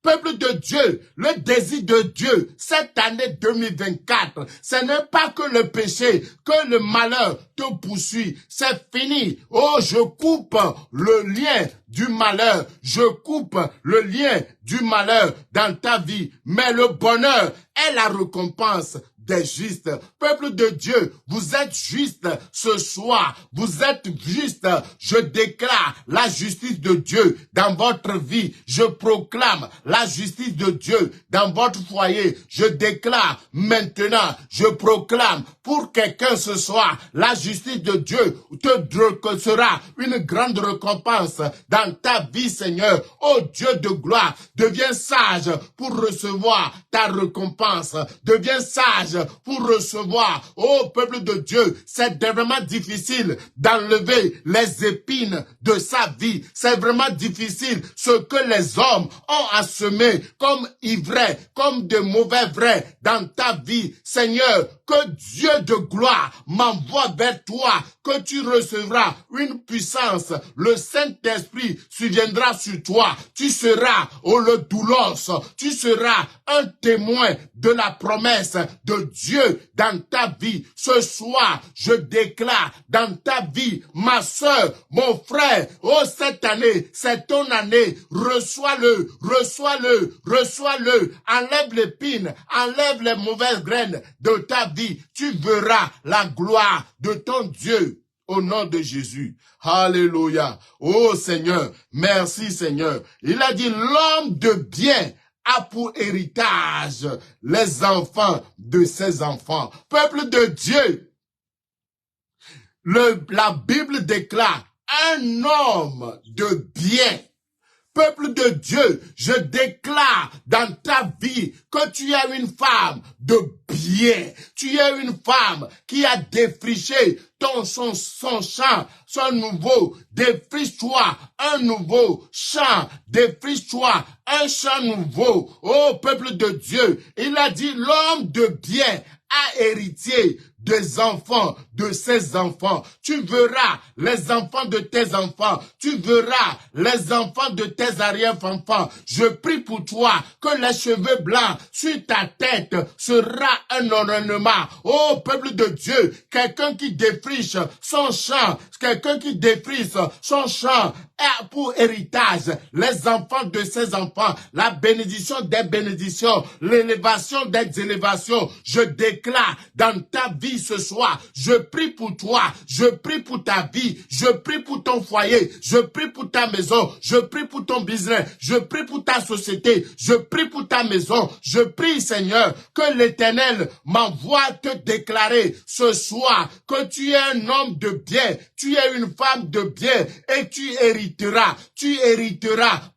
Peuple de Dieu, le désir de Dieu, cette année 2024, ce n'est pas que le péché, que le malheur te poursuit. C'est fini. Oh, je coupe le lien du malheur. Je coupe le lien du malheur dans ta vie. Mais le bonheur est la récompense des justes. Peuple de Dieu, vous êtes juste ce soir. Vous êtes juste. Je déclare la justice de Dieu dans votre vie. Je proclame la justice de Dieu dans votre foyer. Je déclare maintenant, je proclame pour quelqu'un ce soir, la justice de Dieu te sera une grande récompense dans ta vie, Seigneur. Oh Dieu de gloire, deviens sage pour recevoir ta récompense. Deviens sage pour recevoir. Oh peuple de Dieu, c'est vraiment difficile d'enlever les épines de sa vie. C'est vraiment difficile ce que les hommes ont à semer comme ivraie, comme de mauvais vrais dans ta vie. Seigneur, que Dieu de gloire m'envoie vers toi, que tu recevras une puissance. Le Saint-Esprit surviendra sur toi. Tu seras le doulos. Tu seras un témoin de la promesse de Dieu dans ta vie. Ce soir, je déclare dans ta vie, ma sœur, mon frère, oh cette année, c'est ton année. Reçois-le, reçois-le, reçois-le. Enlève l'épine, enlève les mauvaises graines de ta vie. Tu verras la gloire de ton Dieu. Au nom de Jésus. Alléluia. Oh Seigneur, merci Seigneur. Il a dit l'homme de bien a pour héritage les enfants de ses enfants. Peuple de Dieu, la Bible déclare un homme de bien. Peuple de Dieu, je déclare dans ta vie que tu es une femme de bien. Tu es une femme qui a défriché son champ, son nouveau. Défriche-toi un nouveau champ. Défriche-toi un champ nouveau. Oh, peuple de Dieu, il a dit l'homme de bien a hérité des enfants, de ses enfants. Tu verras les enfants de tes enfants. Tu verras les enfants de tes arrière-enfants. Je prie pour toi que les cheveux blancs sur ta tête sera un ornement. Oh, peuple de Dieu, quelqu'un qui défriche son champ, quelqu'un qui défriche son champ a pour héritage les enfants de ses enfants, la bénédiction des bénédictions, l'élévation des élévations. Je déclare dans ta vie ce soir, je prie pour toi, je prie pour ta vie, je prie pour ton foyer, je prie pour ta maison, je prie pour ton business, je prie pour ta société, je prie pour ta maison, je prie Seigneur que l'Éternel m'envoie te déclarer ce soir que tu es un homme de bien, tu es une femme de bien et tu hériteras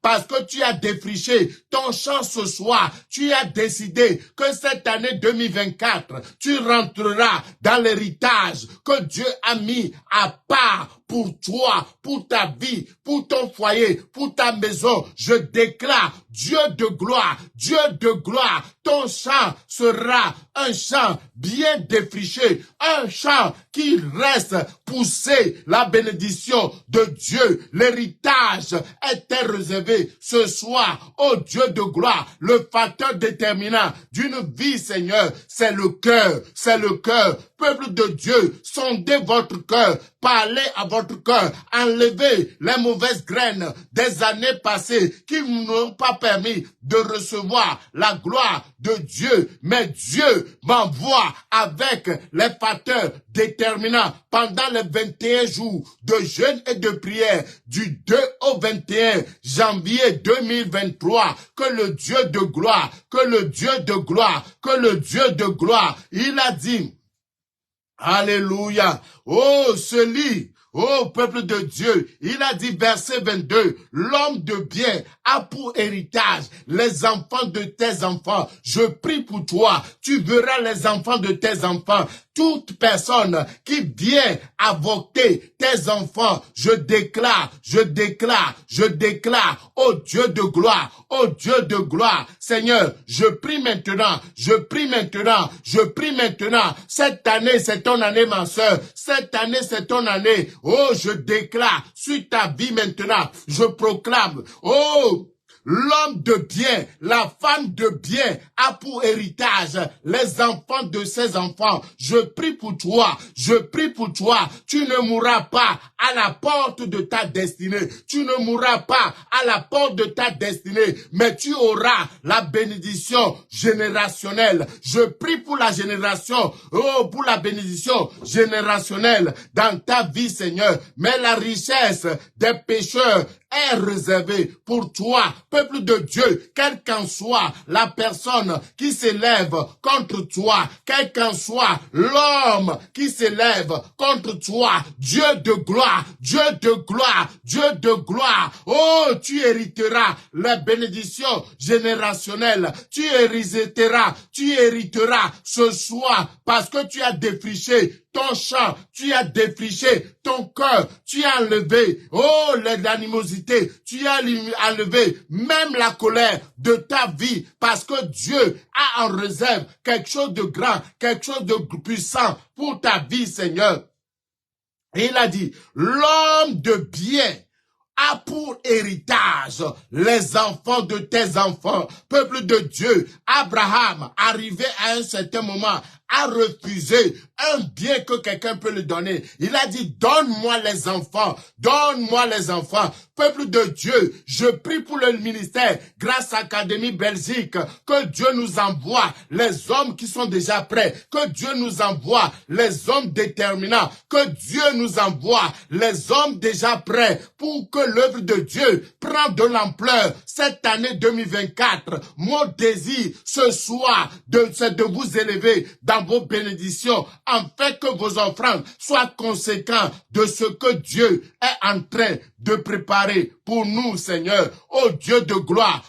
parce que tu as défriché ton champ ce soir, tu as décidé que cette année 2024, tu rentreras dans l'héritage que Dieu a mis à part pour toi, pour ta vie, pour ton foyer, pour ta maison. Je déclare, Dieu de gloire, ton champ sera un champ bien défriché, un champ qui reste poussé. La bénédiction de Dieu, l'héritage était réservé ce soir au Dieu de gloire. Le facteur déterminant d'une vie, Seigneur, c'est le cœur, c'est le cœur. Peuple de Dieu, sondez votre cœur, parlez à votre cœur, enlevez les mauvaises graines des années passées qui n'ont pas permis de recevoir la gloire de Dieu. Mais Dieu m'envoie avec les facteurs déterminants pendant les 21 jours de jeûne et de prière du 2 au 21 janvier 2023. Que le Dieu de gloire, il a dit, alléluia, oh, ce lit, oh, peuple de Dieu, il a dit, verset 22, l'homme de bien a pour héritage les enfants de tes enfants. Je prie pour toi, tu verras les enfants de tes enfants. Toute personne qui vient avorter tes enfants, je déclare, ô Dieu de gloire, Seigneur, je prie maintenant, cette année c'est ton année ma soeur, cette année c'est ton année, oh je déclare, sur ta vie maintenant, je proclame, oh, l'homme de bien, la femme de bien a pour héritage les enfants de ses enfants. Je prie pour toi, tu ne mourras pas à la porte de ta destinée, mais tu auras la bénédiction générationnelle. Je prie pour la génération, oh, pour la bénédiction générationnelle dans ta vie, Seigneur. Mais la richesse des pécheurs est réservée pour toi, peuple de Dieu, quelle qu'en soit la personne qui s'élève contre toi, quel qu'en soit l'homme qui s'élève contre toi, Dieu de gloire, oh, tu hériteras la bénédiction générationnelle, tu hériteras ce soir parce que tu as défriché ton champ, tu as défriché ton cœur, tu as enlevé, oh, l'animosité, tu as enlevé même la colère de ta vie, parce que Dieu a en réserve quelque chose de grand, quelque chose de puissant pour ta vie, Seigneur. Et il a dit, l'homme de bien a pour héritage les enfants de tes enfants. Peuple de Dieu, Abraham, arrivé à un certain moment, a refusé un bien que quelqu'un peut lui donner. Il a dit, donne-moi les enfants. Peuple de Dieu, je prie pour le ministère, grâce à Académie Belgique, que Dieu nous envoie les hommes qui sont déjà prêts, que Dieu nous envoie les hommes déterminants, que Dieu nous envoie les hommes déjà prêts pour que l'œuvre de Dieu prenne de l'ampleur cette année 2024. Mon désir ce soir, c'est de vous élever dans vos bénédictions, afin que vos offrandes soient conséquentes de ce que Dieu est en train de préparer pour nous, Seigneur. Oh Dieu de gloire,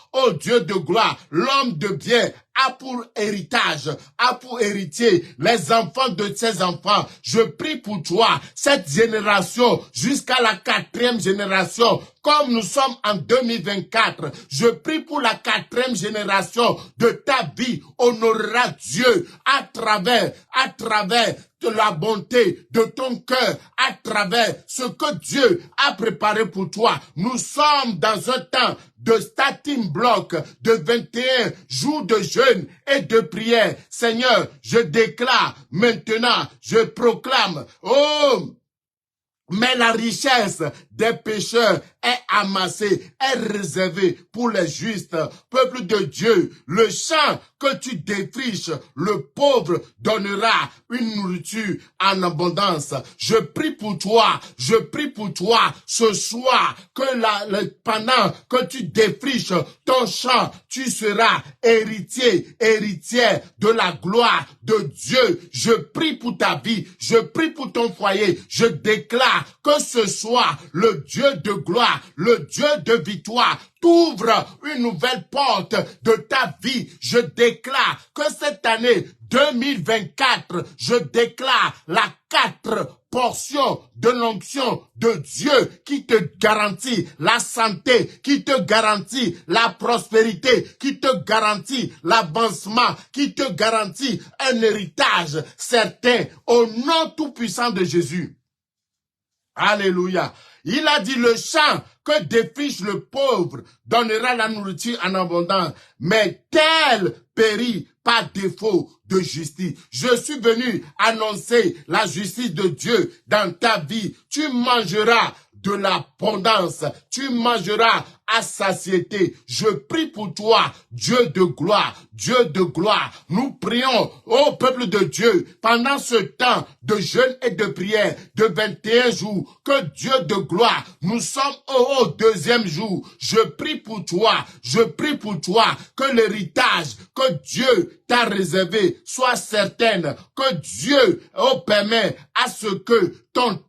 l'homme de bien a pour héritage, a pour héritier les enfants de ses enfants. Je prie pour toi, cette génération, jusqu'à la 4e génération, comme nous sommes en 2024, je prie pour la 4e génération de ta vie, honorera Dieu à travers de la bonté de ton cœur, à travers ce que Dieu a préparé pour toi. Nous sommes dans un temps de starting block de 21 jours de jeûne et de prière. Seigneur, je déclare maintenant, je proclame, oh, mais la richesse des pécheurs est amassée, est réservée pour les justes. Peuple de Dieu, le champ que tu défriches, le pauvre donnera une nourriture en abondance. Je prie pour toi ce soir que pendant que tu défriches ton champ, tu seras héritière de la gloire de Dieu. Je prie pour ta vie, je prie pour ton foyer, je déclare que ce soir, le Dieu de gloire, le Dieu de victoire t'ouvre une nouvelle porte de ta vie. Je déclare que cette année 2024, je déclare la 4 portions de l'onction de Dieu qui te garantit la santé, qui te garantit la prospérité, qui te garantit l'avancement, qui te garantit un héritage certain au nom tout-puissant de Jésus. Alléluia. Il a dit le champ que défriche le pauvre donnera la nourriture en abondance, mais tel périt par défaut de justice. Je suis venu annoncer la justice de Dieu dans ta vie. Tu mangeras de l'abondance, tu mangeras à satiété. Je prie pour toi, Dieu de gloire, Dieu de gloire. Nous prions, ô peuple de Dieu, pendant ce temps de jeûne et de prière de 21 jours, que Dieu de gloire, nous sommes au 2e jour. Je prie pour toi, je prie pour toi, que l'héritage que Dieu t'a réservé soit certaine, que Dieu permet à ce que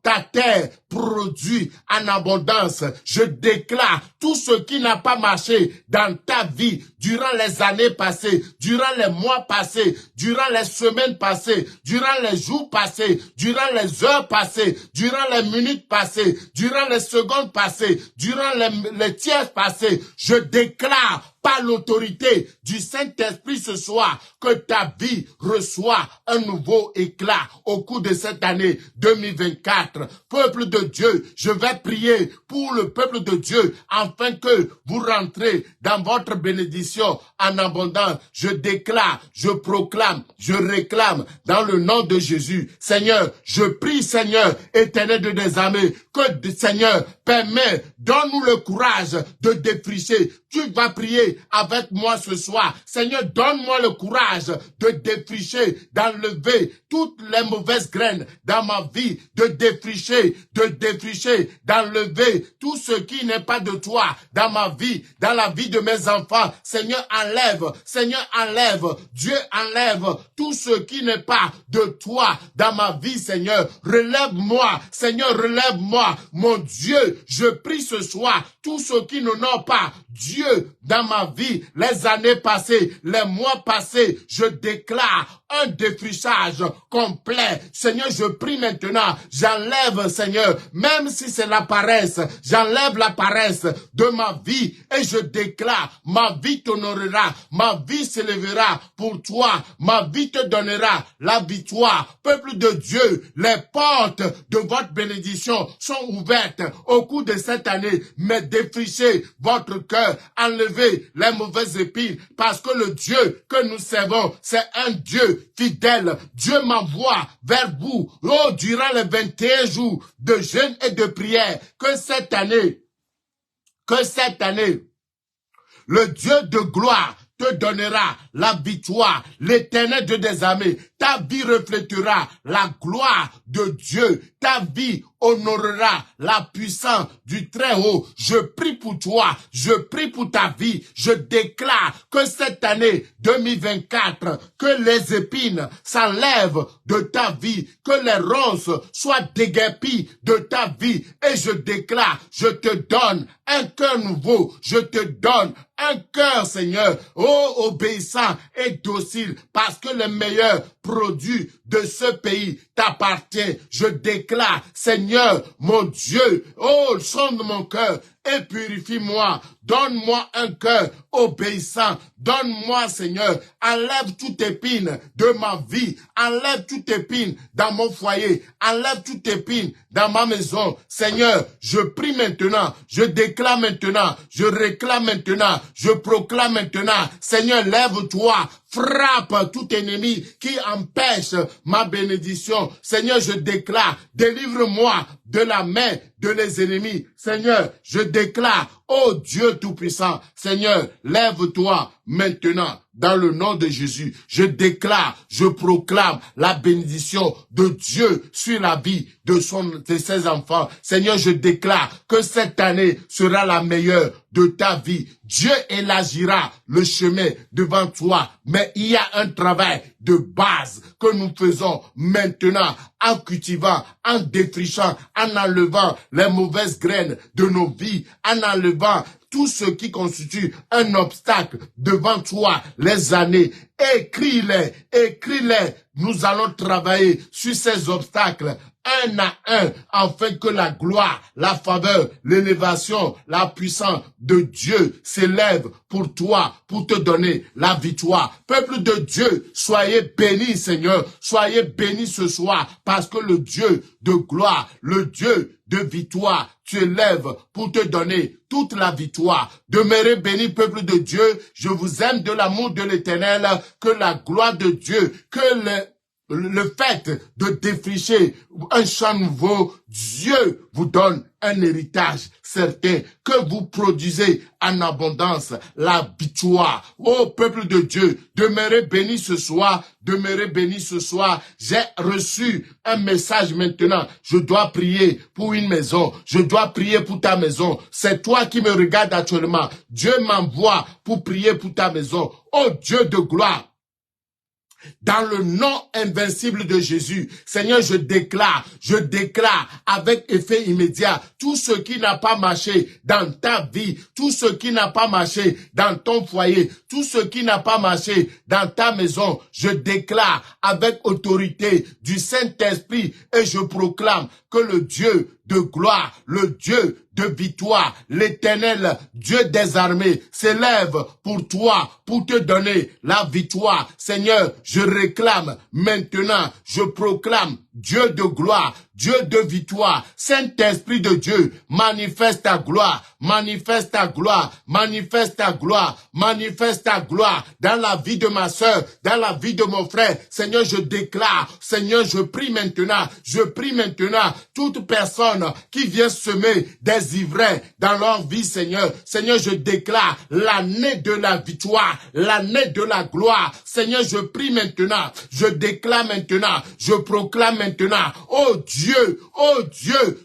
ta terre produit en abondance. Je déclare tout ce qui n'a pas marché dans ta vie durant les années passées, durant les mois passés, durant les semaines passées, durant les jours passés, durant les heures passées, durant les minutes passées, durant les secondes passées, durant les tiers passés. Je déclare par l'autorité du Saint-Esprit ce soir que ta vie reçoit un nouveau éclat au cours de cette année 2024. Peuple de Dieu, je vais prier pour le peuple de Dieu afin que vous rentrez dans votre bénédiction en abondance. Je déclare, je proclame, je réclame dans le nom de Jésus. Seigneur, je prie, Seigneur, éternel de des armées, que Seigneur, permets, donne-nous le courage de défricher. Tu vas prier avec moi ce soir. Seigneur, donne-moi le courage de défricher, d'enlever toutes les mauvaises graines dans ma vie, de défricher, d'enlever tout ce qui n'est pas de toi dans ma vie, dans la vie de mes enfants. Seigneur, enlève, Dieu enlève tout ce qui n'est pas de toi dans ma vie, Seigneur. Relève-moi, Seigneur, relève-moi. Mon Dieu, je prie ce soir, tous ceux qui n'ont pas Dieu dans ma vie, les années passées, les mois passés, je déclare un défrichage complet. Seigneur, je prie maintenant, j'enlève, Seigneur, même si c'est la paresse, j'enlève la paresse de ma vie et je déclare, ma vie t'honorera, ma vie s'élèvera pour toi, ma vie te donnera la victoire. Peuple de Dieu, les portes de votre bénédiction sont ouvertes au cours de cette année, mais défrichez votre cœur, enlevez les mauvaises épines, parce que le Dieu que nous servons, c'est un Dieu fidèle. Dieu m'envoie vers vous, durant les 21 jours de jeûne et de prière, que cette année, le Dieu de gloire te donnera la victoire. L'Éternel Dieu des armées, ta vie reflétera la gloire de Dieu. Ta vie honorera la puissance du Très-Haut. Je prie pour toi, je prie pour ta vie. Je déclare que cette année 2024, que les épines s'enlèvent de ta vie, que les ronces soient déguerpies de ta vie. Et je déclare, je te donne un cœur nouveau, je te donne un cœur, Seigneur, obéissant et docile, parce que le meilleur produit de ce pays t'appartient. Je déclare, Seigneur, mon Dieu, sonde mon cœur et purifie-moi. Donne-moi un cœur obéissant. Donne-moi, Seigneur, enlève toute épine de ma vie. Enlève toute épine dans mon foyer. Enlève toute épine dans ma maison. Seigneur, je prie maintenant. Je déclare maintenant. Je réclame maintenant. Je proclame maintenant. Seigneur, lève-toi. Frappe tout ennemi qui empêche ma bénédiction. Seigneur, je déclare, délivre-moi de la main de les ennemis. Seigneur, je déclare, ô Dieu Tout-Puissant, Seigneur, lève-toi maintenant. Dans le nom de Jésus, je déclare, je proclame la bénédiction de Dieu sur la vie de ses enfants. Seigneur, je déclare que cette année sera la meilleure de ta vie. Dieu élargira le chemin devant toi, mais il y a un travail de base que nous faisons maintenant en cultivant, en défrichant, en enlevant les mauvaises graines de nos vies, en enlevant tout ce qui constitue un obstacle devant toi les années. Écris-les, écris-les. Nous allons travailler sur ces obstacles un à un, afin que la gloire, la faveur, l'élévation, la puissance de Dieu s'élève pour toi, pour te donner la victoire. Peuple de Dieu, soyez bénis, Seigneur. Soyez bénis ce soir, parce que le Dieu de gloire, le Dieu de victoire, tu élèves pour te donner toute la victoire. Demeurez bénis, peuple de Dieu. Je vous aime de l'amour de l'Éternel. Que la gloire de Dieu, que le fait de défricher un champ nouveau, Dieu vous donne un héritage certain, que vous produisez en abondance la victoire. Ô peuple de Dieu, demeurez bénis ce soir, demeurez bénis ce soir. J'ai reçu un message maintenant. Je dois prier pour une maison, je dois prier pour ta maison. C'est toi qui me regardes actuellement. Dieu m'envoie pour prier pour ta maison. Ô Dieu de gloire, dans le nom invincible de Jésus, Seigneur, je déclare avec effet immédiat tout ce qui n'a pas marché dans ta vie, tout ce qui n'a pas marché dans ton foyer, tout ce qui n'a pas marché dans ta maison, je déclare avec autorité du Saint-Esprit et je proclame que le Dieu de gloire, le Dieu de victoire, l'Éternel, Dieu des armées, s'élève pour toi, pour te donner la victoire. Seigneur, je réclame maintenant, je proclame Dieu de gloire, Dieu de victoire, Saint-Esprit de Dieu, manifeste ta gloire, manifeste ta gloire, manifeste ta gloire, manifeste ta gloire dans la vie de ma sœur, dans la vie de mon frère. Seigneur, je déclare, Seigneur, je prie maintenant, toute personne qui vient semer des ivraies dans leur vie, Seigneur. Seigneur, je déclare l'année de la victoire, l'année de la gloire. Seigneur, je prie maintenant, je déclare maintenant, je proclame maintenant. Oh Dieu,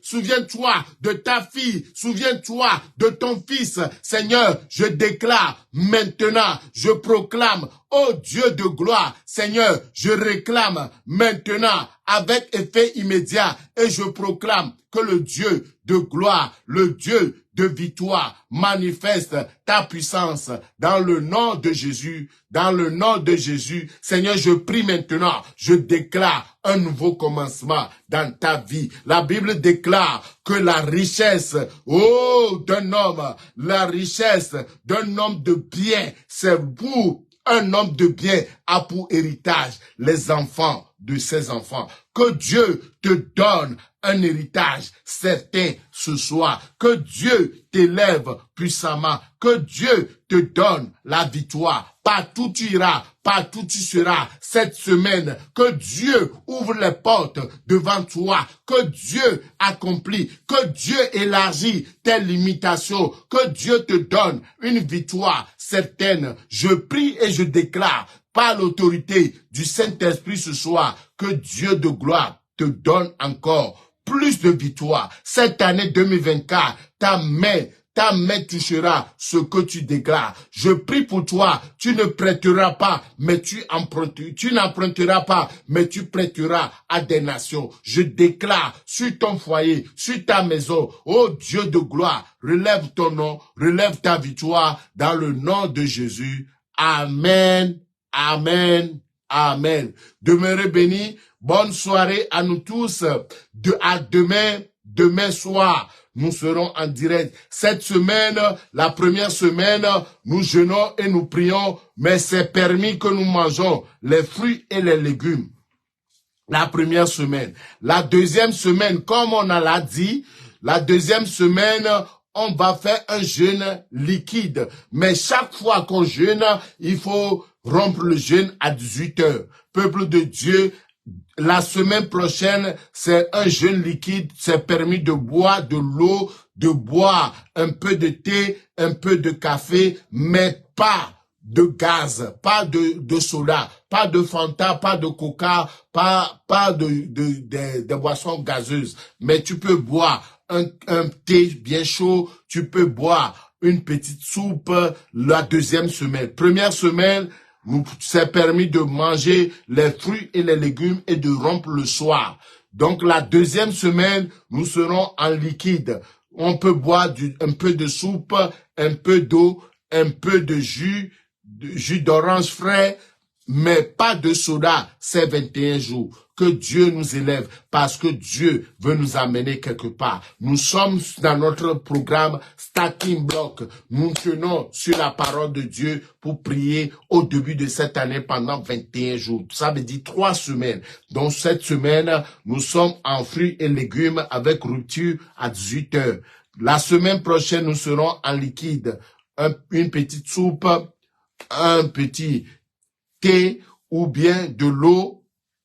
souviens-toi de ta fille, souviens-toi de ton fils. Seigneur, je déclare maintenant, je proclame, oh Dieu de gloire, Seigneur, je réclame maintenant avec effet immédiat et je proclame que le Dieu de gloire, le Dieu de victoire manifeste ta puissance dans le nom de Jésus, dans le nom de Jésus. Seigneur, je prie maintenant, je déclare un nouveau commencement dans ta vie. La Bible déclare que la richesse, d'un homme, la richesse d'un homme de bien, c'est pour un homme de bien a pour héritage les enfants de ses enfants. Que Dieu te donne un héritage certain ce soir. Que Dieu t'élève puissamment. Que Dieu te donne la victoire. Partout tu iras, partout tu seras cette semaine. Que Dieu ouvre les portes devant toi. Que Dieu accomplit. Que Dieu élargit tes limitations. Que Dieu te donne une victoire certaine. Je prie et je déclare par l'autorité du Saint-Esprit ce soir que Dieu de gloire te donne encore plus de victoire. Cette année 2024, ta main touchera ce que tu déclares. Je prie pour toi, tu ne prêteras pas, mais tu n'emprunteras pas, mais tu prêteras à des nations. Je déclare sur ton foyer, sur ta maison, oh Dieu de gloire, relève ton nom, relève ta victoire dans le nom de Jésus. Amen, amen, amen. Demeurez bénis. Bonne soirée à nous tous. À demain soir, nous serons en direct. Cette semaine, la première semaine, nous jeûnons et nous prions, mais c'est permis que nous mangeons les fruits et les légumes. La première semaine. La deuxième semaine, comme on l'a dit, la deuxième semaine, on va faire un jeûne liquide. Mais chaque fois qu'on jeûne, il faut rompre le jeûne à 18 heures. Peuple de Dieu, la semaine prochaine, c'est un jeûne liquide. C'est permis de boire de l'eau, de boire un peu de thé, un peu de café, mais pas de gaz, pas de soda, pas de Fanta, pas de Coca, pas de boissons gazeuses. Mais tu peux boire un thé bien chaud, tu peux boire une petite soupe la deuxième semaine. Première semaine, nous s'est permis de manger les fruits et les légumes et de rompre le soir. Donc la deuxième semaine, nous serons en liquide. On peut boire un peu de soupe, un peu d'eau, un peu de jus d'orange frais, mais pas de soda ces 21 jours. Que Dieu nous élève parce que Dieu veut nous amener quelque part. Nous sommes dans notre programme Starting Block. Nous tenons sur la parole de Dieu pour prier au début de cette année pendant 21 jours. Ça veut dire 3 semaines. Donc cette semaine, nous sommes en fruits et légumes avec rupture à 18 heures. La semaine prochaine, nous serons en liquide. Une petite soupe, un petit thé ou bien de l'eau.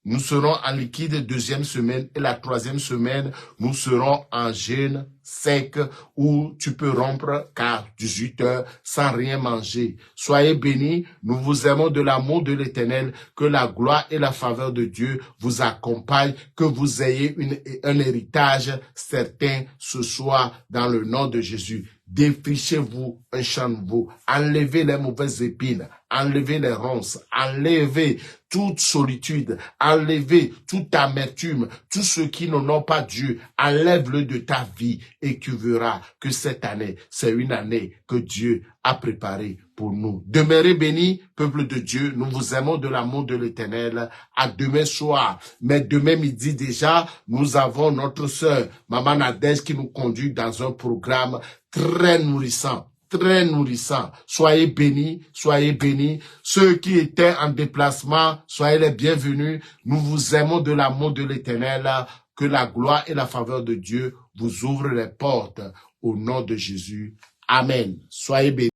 Nous serons en liquide deuxième semaine et la troisième semaine, nous serons en jeûne sec où tu peux rompre car 18 heures sans rien manger. Soyez bénis, nous vous aimons de l'amour de l'Éternel, que la gloire et la faveur de Dieu vous accompagnent, que vous ayez un héritage certain ce soir dans le nom de Jésus. Défrichez-vous un champ nouveau, enlevez les mauvaises épines, enlevez les ronces, enlevez toute solitude, enlevez toute amertume, tout ce qui n'honore pas Dieu, enlève-le de ta vie et tu verras que cette année, c'est une année que Dieu a préparée pour nous. Demeurez bénis, peuple de Dieu, nous vous aimons de l'amour de l'Éternel. À demain soir, mais demain midi déjà, nous avons notre sœur, Maman Nadège, qui nous conduit dans un programme très nourrissant. Très nourrissant. Soyez bénis, soyez bénis. Ceux qui étaient en déplacement, soyez les bienvenus. Nous vous aimons de l'amour de l'Éternel. Que la gloire et la faveur de Dieu vous ouvrent les portes au nom de Jésus. Amen. Soyez bénis.